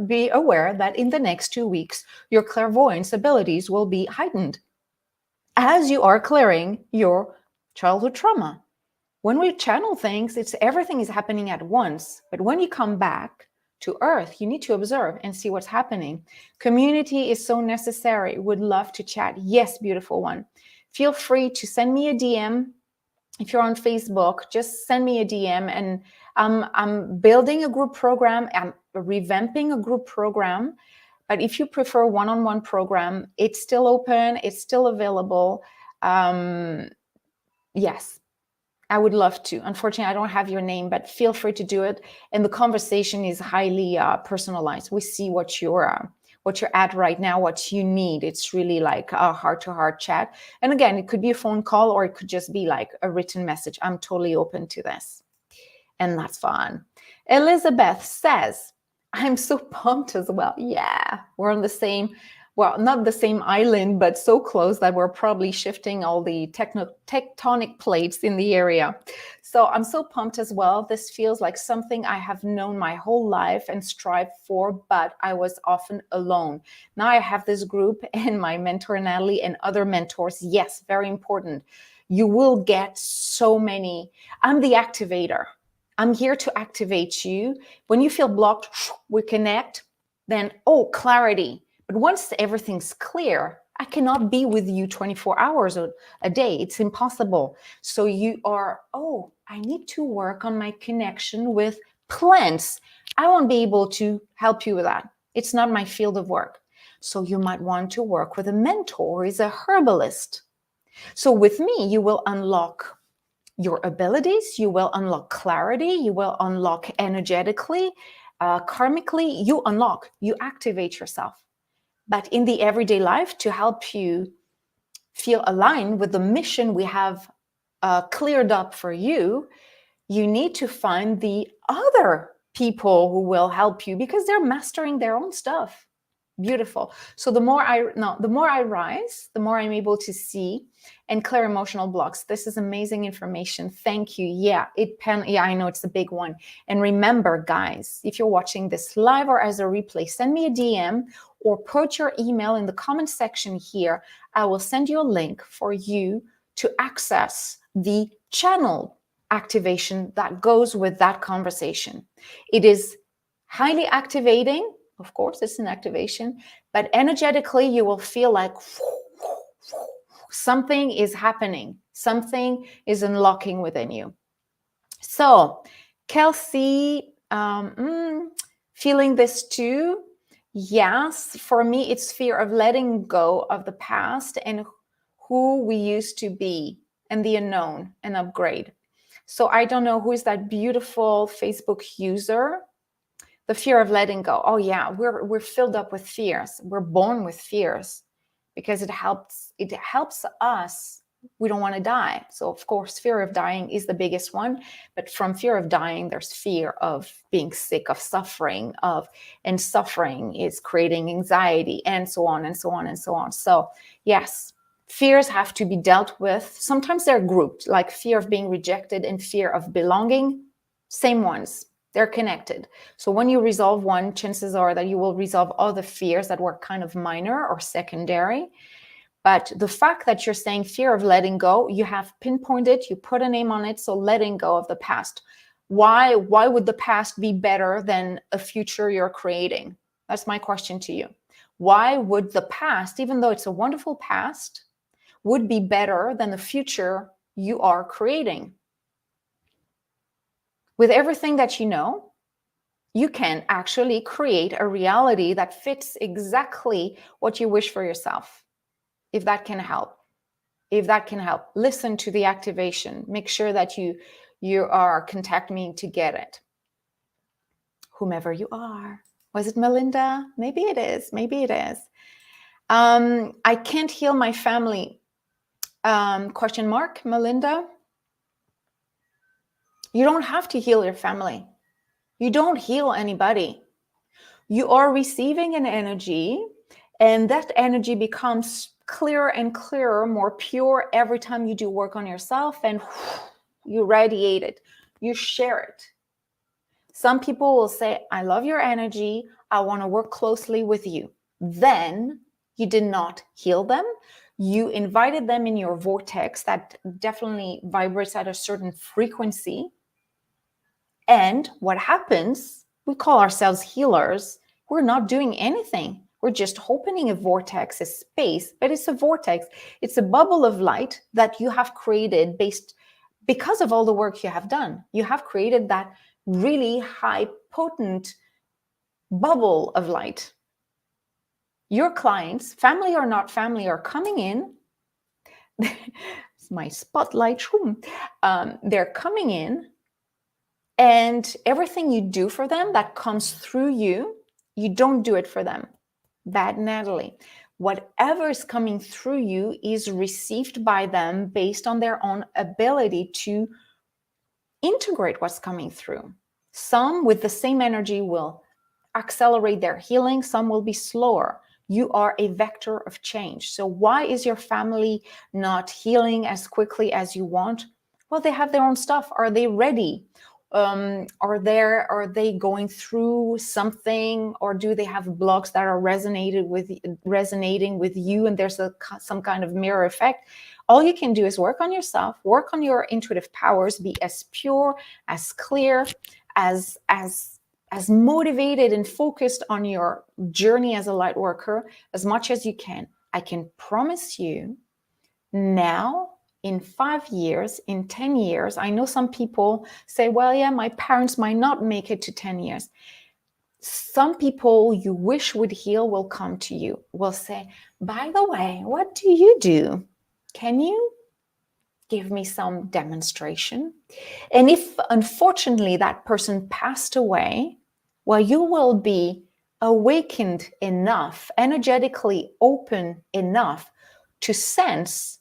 Speaker 1: be aware that in the next 2 weeks, your clairvoyance abilities will be heightened as you are clearing your childhood trauma. When we channel things, everything is happening at once. But when you come back to Earth, you need to observe and see what's happening. Community is so necessary. Would love to chat. Yes, beautiful one. Feel free to send me a DM. If you're on Facebook, just send me a DM, and I'm building a group program. I'm revamping a group program. But if you prefer one-on-one program, it's still open. It's still available. Yes, I would love to. Unfortunately, I don't have your name, but feel free to do it. And the conversation is highly personalized. We see what you're at right now, what you need. It's really like a heart-to-heart chat. And again, it could be a phone call or it could just be like a written message. I'm totally open to this. And that's fun. Elizabeth says, I'm so pumped as well. Yeah, we're on the same, well, not the same island, but so close that we're probably shifting all the tectonic plates in the area. So I'm so pumped as well. This feels like something I have known my whole life and strived for, but I was often alone. Now I have this group and my mentor, Natalie, and other mentors. Yes, very important. You will get so many. I'm the activator. I'm here to activate you. When you feel blocked, we connect. Then, clarity. But once everything's clear, I cannot be with you 24 hours a day. It's impossible. So you are, I need to work on my connection with plants. I won't be able to help you with that. It's not my field of work. So you might want to work with a mentor who is a herbalist. So with me, you will unlock your abilities, you will unlock clarity, you will unlock energetically, karmically, you activate yourself. But in the everyday life, to help you feel aligned with the mission we have cleared up for you, you need to find the other people who will help you because they're mastering their own stuff. Beautiful. So the more I rise, the more I'm able to see and clear emotional blocks. This is amazing information. Thank you. Yeah, I know it's a big one. And remember, guys, if you're watching this live or as a replay, send me a DM or put your email in the comment section here. I will send you a link for you to access the channel activation that goes with that conversation. It is highly activating. Of course, it's an activation, but energetically, you will feel like something is happening. Something is unlocking within you. So, Kelsey, feeling this too? Yes, for me, it's fear of letting go of the past and who we used to be and the unknown and upgrade. So I don't know who is that beautiful Facebook user. The fear of letting go. Oh yeah, we're filled up with fears. We're born with fears because it helps us. We don't want to die. So of course, fear of dying is the biggest one. But from fear of dying, there's fear of being sick, of suffering, and suffering is creating anxiety, and so on and so on and so on. So yes, fears have to be dealt with. Sometimes they're grouped, like fear of being rejected and fear of belonging. Same ones. They're connected. So when you resolve one, chances are that you will resolve other fears that were kind of minor or secondary. But the fact that you're saying fear of letting go, you have pinpointed, you put a name on it. So letting go of the past. Why would the past be better than a future you're creating? That's my question to you. Why would the past, even though it's a wonderful past, would be better than the future you are creating? With everything that you know, you can actually create a reality that fits exactly what you wish for yourself. If that can help. If that can help, listen to the activation. Make sure that you are contact me to get it. Whomever you are. Was it Melinda? Maybe it is. Maybe it is. I can't heal my family. Question mark, Melinda. You don't have to heal your family. You don't heal anybody. You are receiving an energy, and that energy becomes clearer and clearer, more pure every time you do work on yourself, and you radiate it. You share it. Some people will say, I love your energy. I want to work closely with you. Then you did not heal them. You invited them in your vortex that definitely vibrates at a certain frequency. And what happens, we call ourselves healers. We're not doing anything. We're just opening a vortex, a space, but it's a vortex. It's a bubble of light that you have created because of all the work you have done. You have created that really high, potent bubble of light. Your clients, family or not family, are coming in. It's my spotlight. They're coming in. And everything you do for them that comes through you, you don't do it for them. Bad Natalie. Whatever is coming through you is received by them based on their own ability to integrate what's coming through. Some with the same energy will accelerate their healing. Some will be slower. You are a vector of change. So why is your family not healing as quickly as you want? Well, they have their own stuff. Are they ready? Are they going through something, or do they have blocks that are resonating with you, and there's some kind of mirror effect? All you can do is work on yourself, work on your intuitive powers, be as pure, as clear, as motivated and focused on your journey as a light worker as much as you can. I can promise you now, in 5 years, in 10 years, I know some people say, well, yeah, my parents might not make it to 10 years. Some people you wish would heal will come to you, will say, by the way, what do you do? Can you give me some demonstration? And if, unfortunately, that person passed away, well, you will be awakened enough, energetically open enough to sense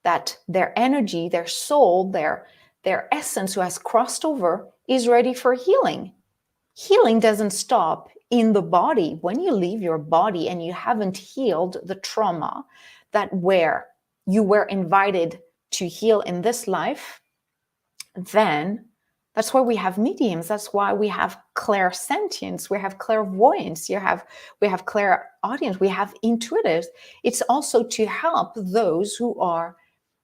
Speaker 1: that their energy, their soul, their essence who has crossed over is ready for healing. Healing doesn't stop in the body. When you leave your body and you haven't healed the trauma that where you were invited to heal in this life, then that's why we have mediums. That's why we have clairsentience. We have clairvoyance. We have clairaudience. We have intuitives. It's also to help those who are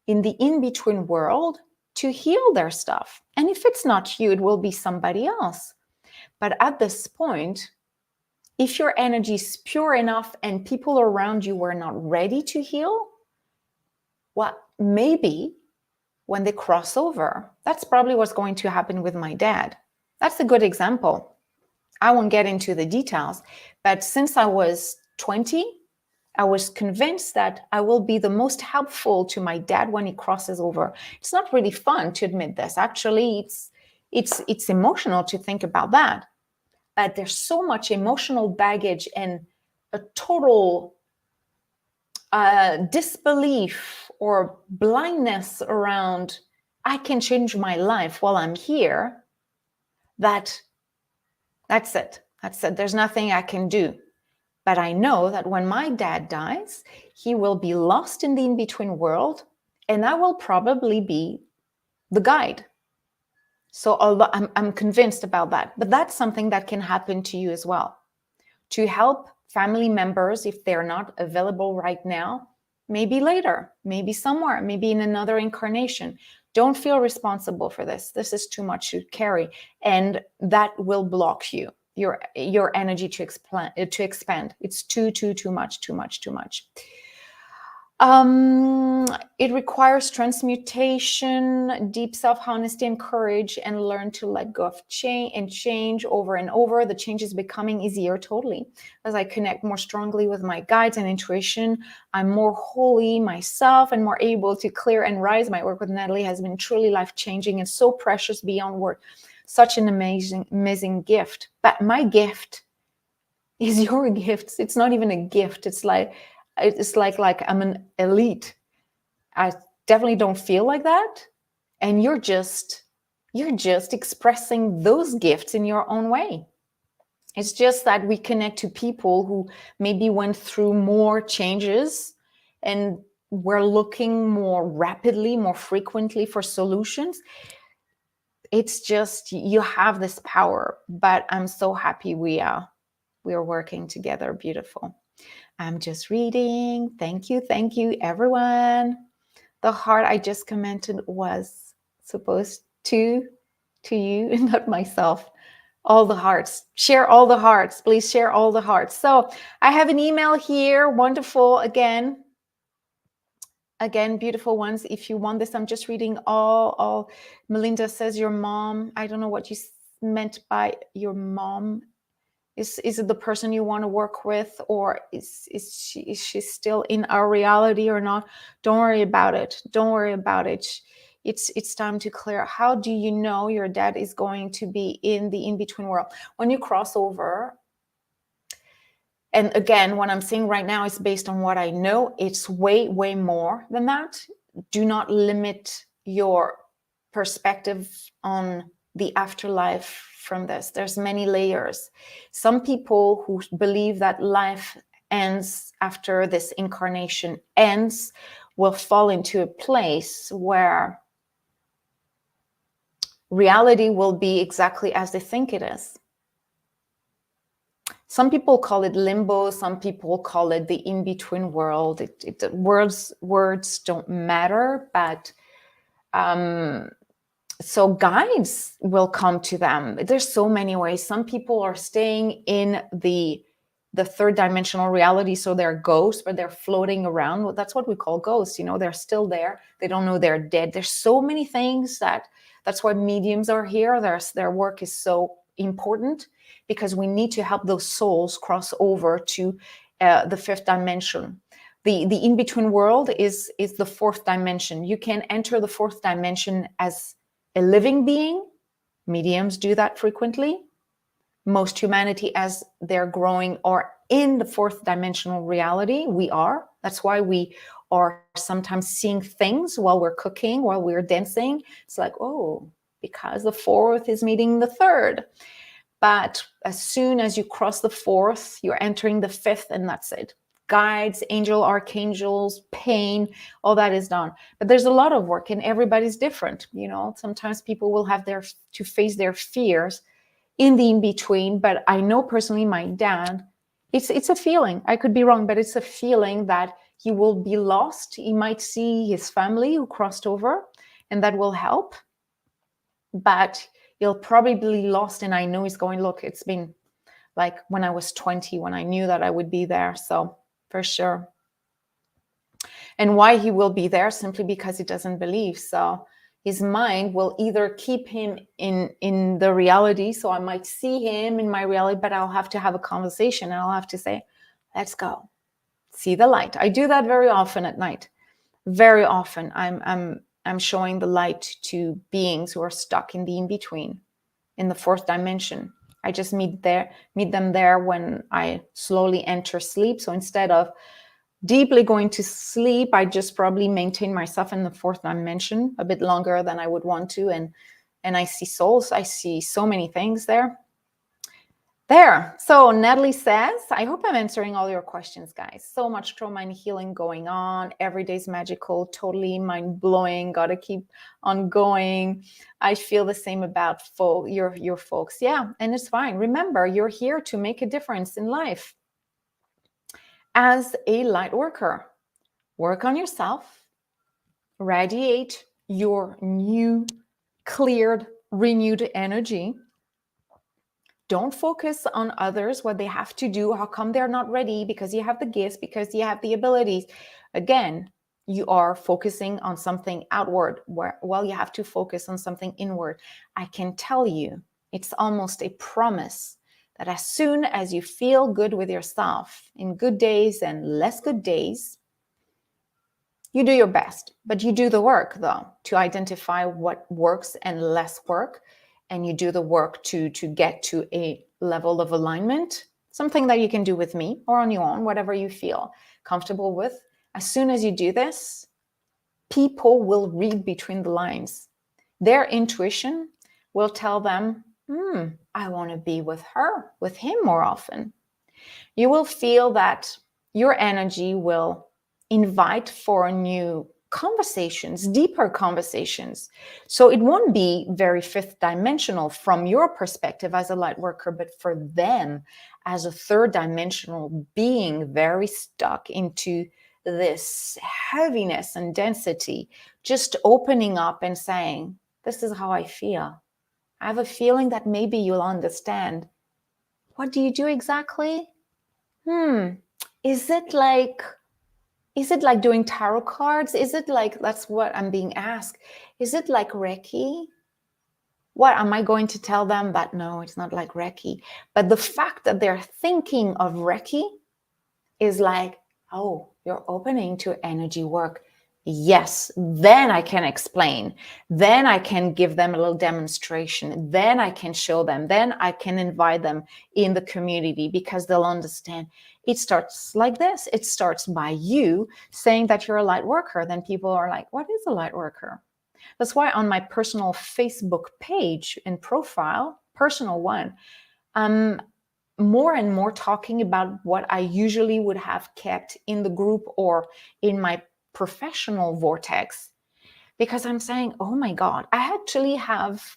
Speaker 1: in the in-between world to heal their stuff. And if it's not you, it will be somebody else. But at this point, if your energy is pure enough and people around you were not ready to heal, well, maybe when they cross over, that's probably what's going to happen with my dad. That's a good example. I won't get into the details, but since I was 20, I was convinced that I will be the most helpful to my dad when he crosses over. It's not really fun to admit this. Actually, it's emotional to think about that. But there's so much emotional baggage and a total disbelief or blindness around I can change my life while I'm here. That's it. There's nothing I can do. But I know that when my dad dies, he will be lost in the in-between world, and I will probably be the guide. So although I'm convinced about that, but that's something that can happen to you as well. To help family members, if they're not available right now, maybe later, maybe somewhere, maybe in another incarnation. Don't feel responsible for this. This is too much to carry, and that will block you, your energy to expand. It's too much. It requires transmutation, deep self-honesty, and courage, and learn to let go of change over and over. The change is becoming easier, totally. As I connect more strongly with my guides and intuition, I'm more wholly myself and more able to clear and rise. My work with Natalie has been truly life-changing and so precious beyond word. Such an amazing gift. But my gift is your gift. It's not even a gift. It's like I'm an elite. I definitely don't feel like that. And you're just expressing those gifts in your own way. It's just that we connect to people who maybe went through more changes, and we're looking more rapidly, more frequently for solutions. It's just, you have this power, but I'm so happy we are working together. Beautiful. I'm just reading. Thank you, everyone. The heart I just commented was supposed to you and not myself. All the hearts. Share all the hearts. Please share all the hearts. So I have an email here. Wonderful. Again, beautiful ones. If you want this, I'm just reading all. Melinda says your mom. I don't know what you meant by your mom. Is it the person you want to work with, or is she still in our reality or not? Don't worry about it. Don't worry about it. It's time to clear. How do you know your dad is going to be in the in-between world? When you cross over, and again, what I'm saying right now is based on what I know. It's way more than that. Do not limit your perspective on the afterlife from this. There's many layers. Some people who believe that life ends after this incarnation ends will fall into a place where reality will be exactly as they think it is. Some people call it limbo. Some people call it the in-between world. Words don't matter, but so guides will come to them. There's so many ways. Some people are staying in the third dimensional reality, so they're ghosts, but they're floating around. Well, that's what we call ghosts. They're still there. They don't know they're dead. There's so many things that's why mediums are here. Their work is so important, because we need to help those souls cross over to the fifth dimension. The in-between world is the fourth dimension. You can enter the fourth dimension as a living being. Mediums do that frequently. Most humanity, as they're growing, are in the fourth dimensional reality. We are. That's why we are sometimes seeing things while we're cooking, while we're dancing. It's like, oh, because the fourth is meeting the third. But as soon as you cross the fourth, you're entering the fifth, and that's it. Guides, angel, archangels, pain, all that is done. But there's a lot of work, and everybody's different. Sometimes people will have to face their fears in the in-between. But I know personally, my dad, it's a feeling. I could be wrong, but it's a feeling that he will be lost. He might see his family who crossed over, and that will help. But he'll probably be lost, and I know he's going, look, it's been like when I was 20, when I knew that I would be there. So for sure. And why he will be there? Simply because he doesn't believe. So his mind will either keep him in the reality. So I might see him in my reality, but I'll have to have a conversation, and I'll have to say, let's go see the light. I do that very often at night. Very often I'm showing the light to beings who are stuck in the in-between, in the fourth dimension. I just meet them there when I slowly enter sleep. So instead of deeply going to sleep, I just probably maintain myself in the fourth dimension a bit longer than I would want to. And I see souls. I see so many things there. There. So Natalie says, I hope I'm answering all your questions, guys. So much trauma and healing going on. Every day's magical, totally mind-blowing. Gotta keep on going. I feel the same about your folks. Yeah, and it's fine. Remember, you're here to make a difference in life. As a light worker, work on yourself, radiate your new, cleared, renewed energy. Don't focus on others, what they have to do, how come they're not ready, because you have the gifts, because you have the abilities. Again, you are focusing on something outward, well, you have to focus on something inward. I can tell you, it's almost a promise that as soon as you feel good with yourself in good days and less good days, you do your best, but you do the work, though, to identify what works and less work. And you do the work to get to a level of alignment, something that you can do with me or on your own, whatever you feel comfortable with. As soon as you do this, people will read between the lines. Their intuition will tell them, I want to be with her, with him more often. You will feel that your energy will invite for new conversations, deeper conversations. So it won't be very fifth dimensional from your perspective as a light worker, but for them as a third dimensional being, very stuck into this heaviness and density, just opening up and saying, this is how I feel. I have a feeling that maybe you'll understand. What do you do exactly? Is it like doing tarot cards? Is it like, that's what I'm being asked. Is it like Reiki? What am I going to tell them? That no, it's not like Reiki. But the fact that they're thinking of Reiki is like, oh, you're opening to energy work. Yes, then I can explain. Then I can give them a little demonstration. Then I can show them. Then I can invite them in the community because they'll understand. It starts like this. It starts by you saying that you're a light worker. Then people are like, what is a light worker? That's why on my personal Facebook page and profile, personal one, more and more talking about what I usually would have kept in the group or in my professional vortex, because I'm saying, oh my God, I actually have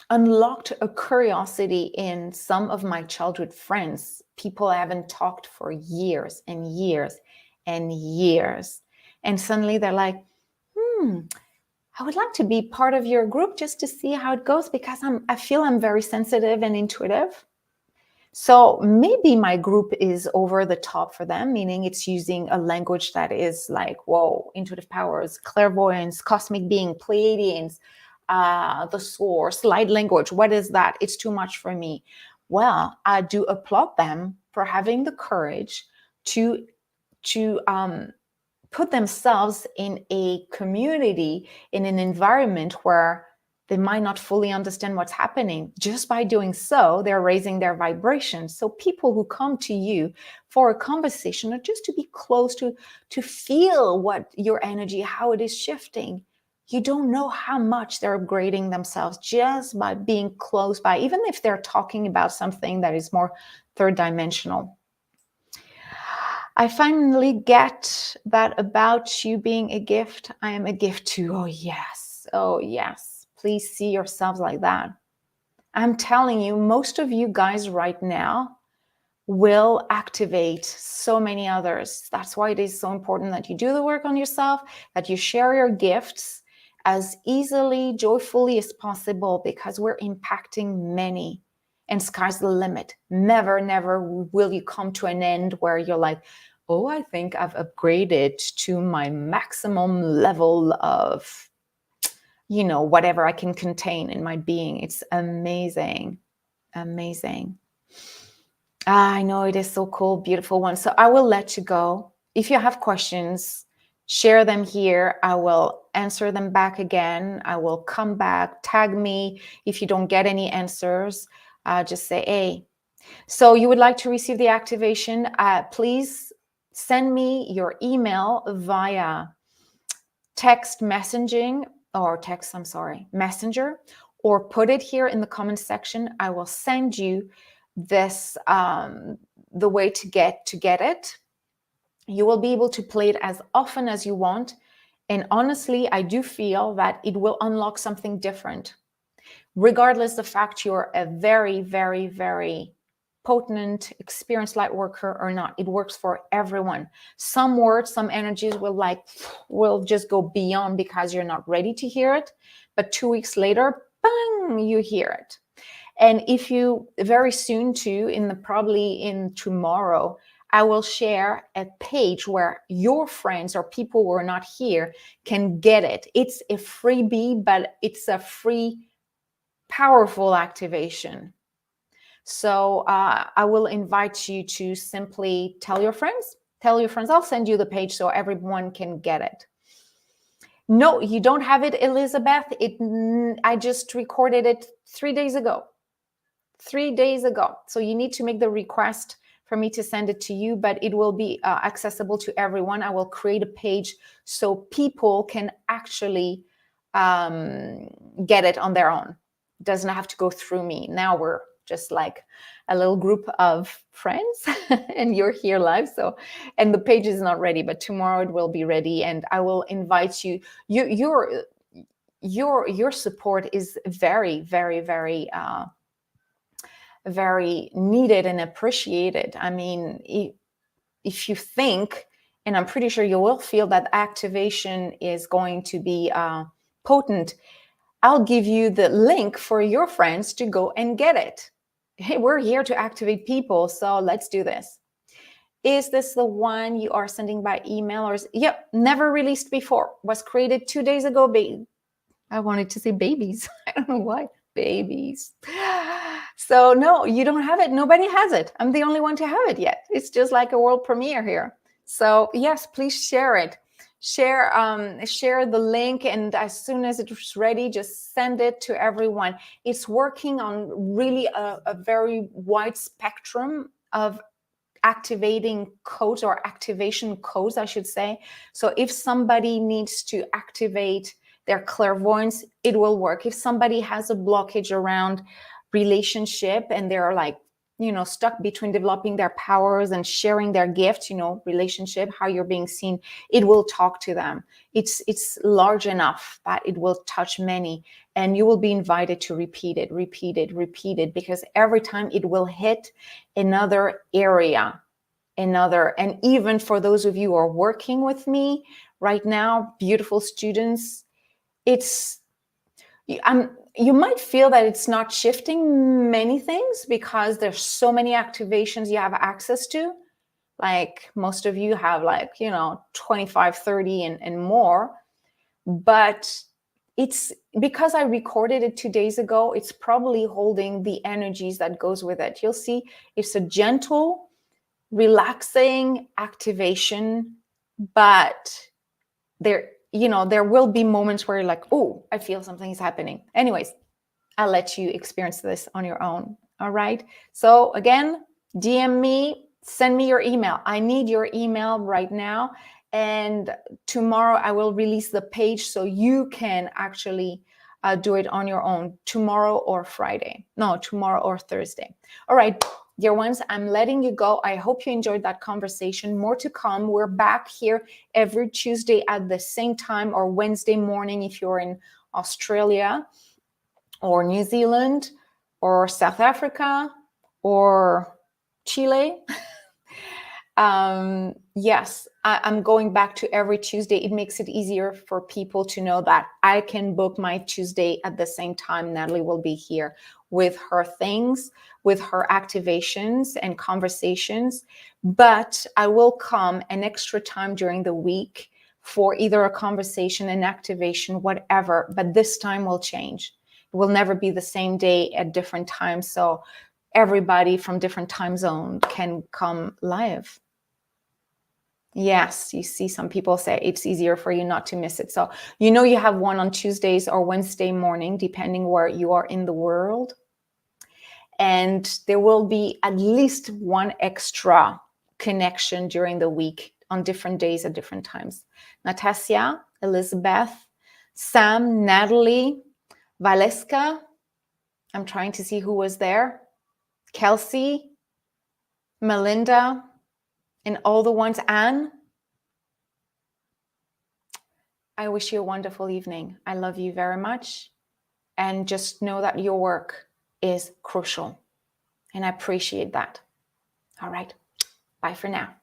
Speaker 1: unlocked a curiosity in some of my childhood friends, people I haven't talked for years and years and years. And suddenly they're like, I would like to be part of your group just to see how it goes, because I feel I'm very sensitive and intuitive. So maybe my group is over the top for them, meaning it's using a language that is like, whoa, intuitive powers, clairvoyance, cosmic being, Pleiadians, the source, light language. What is that? It's too much for me. Well, I do applaud them for having the courage to put themselves in a community, in an environment where they might not fully understand what's happening. Just by doing so, they're raising their vibration. So people who come to you for a conversation or just to be close to feel what your energy, how it is shifting, you don't know how much they're upgrading themselves just by being close by, even if they're talking about something that is more third dimensional. I finally get that about you being a gift. I am a gift too. Oh, yes. Oh, yes. Please see yourselves like that. I'm telling you, most of you guys right now will activate so many others. That's why it is so important that you do the work on yourself, that you share your gifts as easily, joyfully as possible, because we're impacting many. And sky's the limit. Never, never will you come to an end where you're like, oh, I think I've upgraded to my maximum level of, whatever I can contain in my being. It's amazing. Amazing. I know, it is so cool, beautiful one. So I will let you go. If you have questions, share them here. I will answer them back again. I will come back, tag me. If you don't get any answers, just say, hey. So you would like to receive the activation, please send me your email via messenger, or put it here in the comment section. I will send you this, the way to get it. You will be able to play it as often as you want. And honestly, I do feel that it will unlock something different. Regardless the fact you're a very, very, very potent, experienced light worker or not, it works for everyone. Some words, some energies will just go beyond because you're not ready to hear it. But 2 weeks later, bang, you hear it. And if you very soon too, probably in tomorrow, I will share a page where your friends or people who are not here can get it. It's a freebie, but it's a free, powerful activation. So I will invite you to simply tell your friends. I'll send you the page so everyone can get it. No, you don't have it, Elizabeth. I just recorded it 3 days ago. 3 days ago. So you need to make the request for me to send it to you, but it will be accessible to everyone. I will create a page so people can actually get it on their own. It doesn't have to go through me. Now we're just like a little group of friends and you're here live. So, and the page is not ready, but tomorrow it will be ready. And I will invite you. Your support is very, very, very, very needed and appreciated. I mean, if you think, and I'm pretty sure you will feel that activation is going to be potent, I'll give you the link for your friends to go and get it. Hey, we're here to activate people, so let's do this. Is this the one you are sending by email? Or yep, never released before. Was created 2 days ago. I wanted to say babies. I don't know why. Babies. So no, you don't have it. Nobody has it. I'm the only one to have it yet. It's just like a world premiere here. So yes, please share it. Share the link, and as soon as it's ready, just send it to everyone. It's working on really a very wide spectrum of activating codes, or activation codes, I should say. So if somebody needs to activate their clairvoyance, it will work. If somebody has a blockage around relationship and they're like, stuck between developing their powers and sharing their gifts, relationship, how you're being seen, it will talk to them. It's large enough that it will touch many, and you will be invited to repeat it, because every time it will hit another area, and even for those of you who are working with me right now, beautiful students, you might feel that it's not shifting many things because there's so many activations you have access to. Like most of you have 25, 30 and more. But it's because I recorded it 2 days ago, it's probably holding the energies that goes with it. You'll see it's a gentle, relaxing activation, but there will be moments where you're like, oh, I feel something is happening. Anyways, I'll let you experience this on your own. All right. So again, DM me, send me your email. I need your email right now. And tomorrow I will release the page so you can actually do it on your own tomorrow or Thursday. All right. Dear ones, I'm letting you go. I hope you enjoyed that conversation. More to come. We're back here every Tuesday at the same time, or Wednesday morning if you're in Australia or New Zealand or South Africa or Chile. Yes, I'm going back to every Tuesday. It makes it easier for people to know that I can book my Tuesday at the same time. Natalie will be here with her things, with her activations and conversations, but I will come an extra time during the week for either a conversation, an activation, whatever, but this time will change. It will never be the same day at different times, so everybody from different time zones can come live. Yes, you see some people say it's easier for you not to miss it. So you have one on Tuesdays or Wednesday morning, depending where you are in the world. And there will be at least one extra connection during the week on different days at different times. Natasha, Elizabeth, Sam, Natalie, Valeska, I'm trying to see who was there. Kelsey, Melinda, and all the ones. Anne. I wish you a wonderful evening. I love you very much. And just know that your work is crucial. And I appreciate that. All right. Bye for now.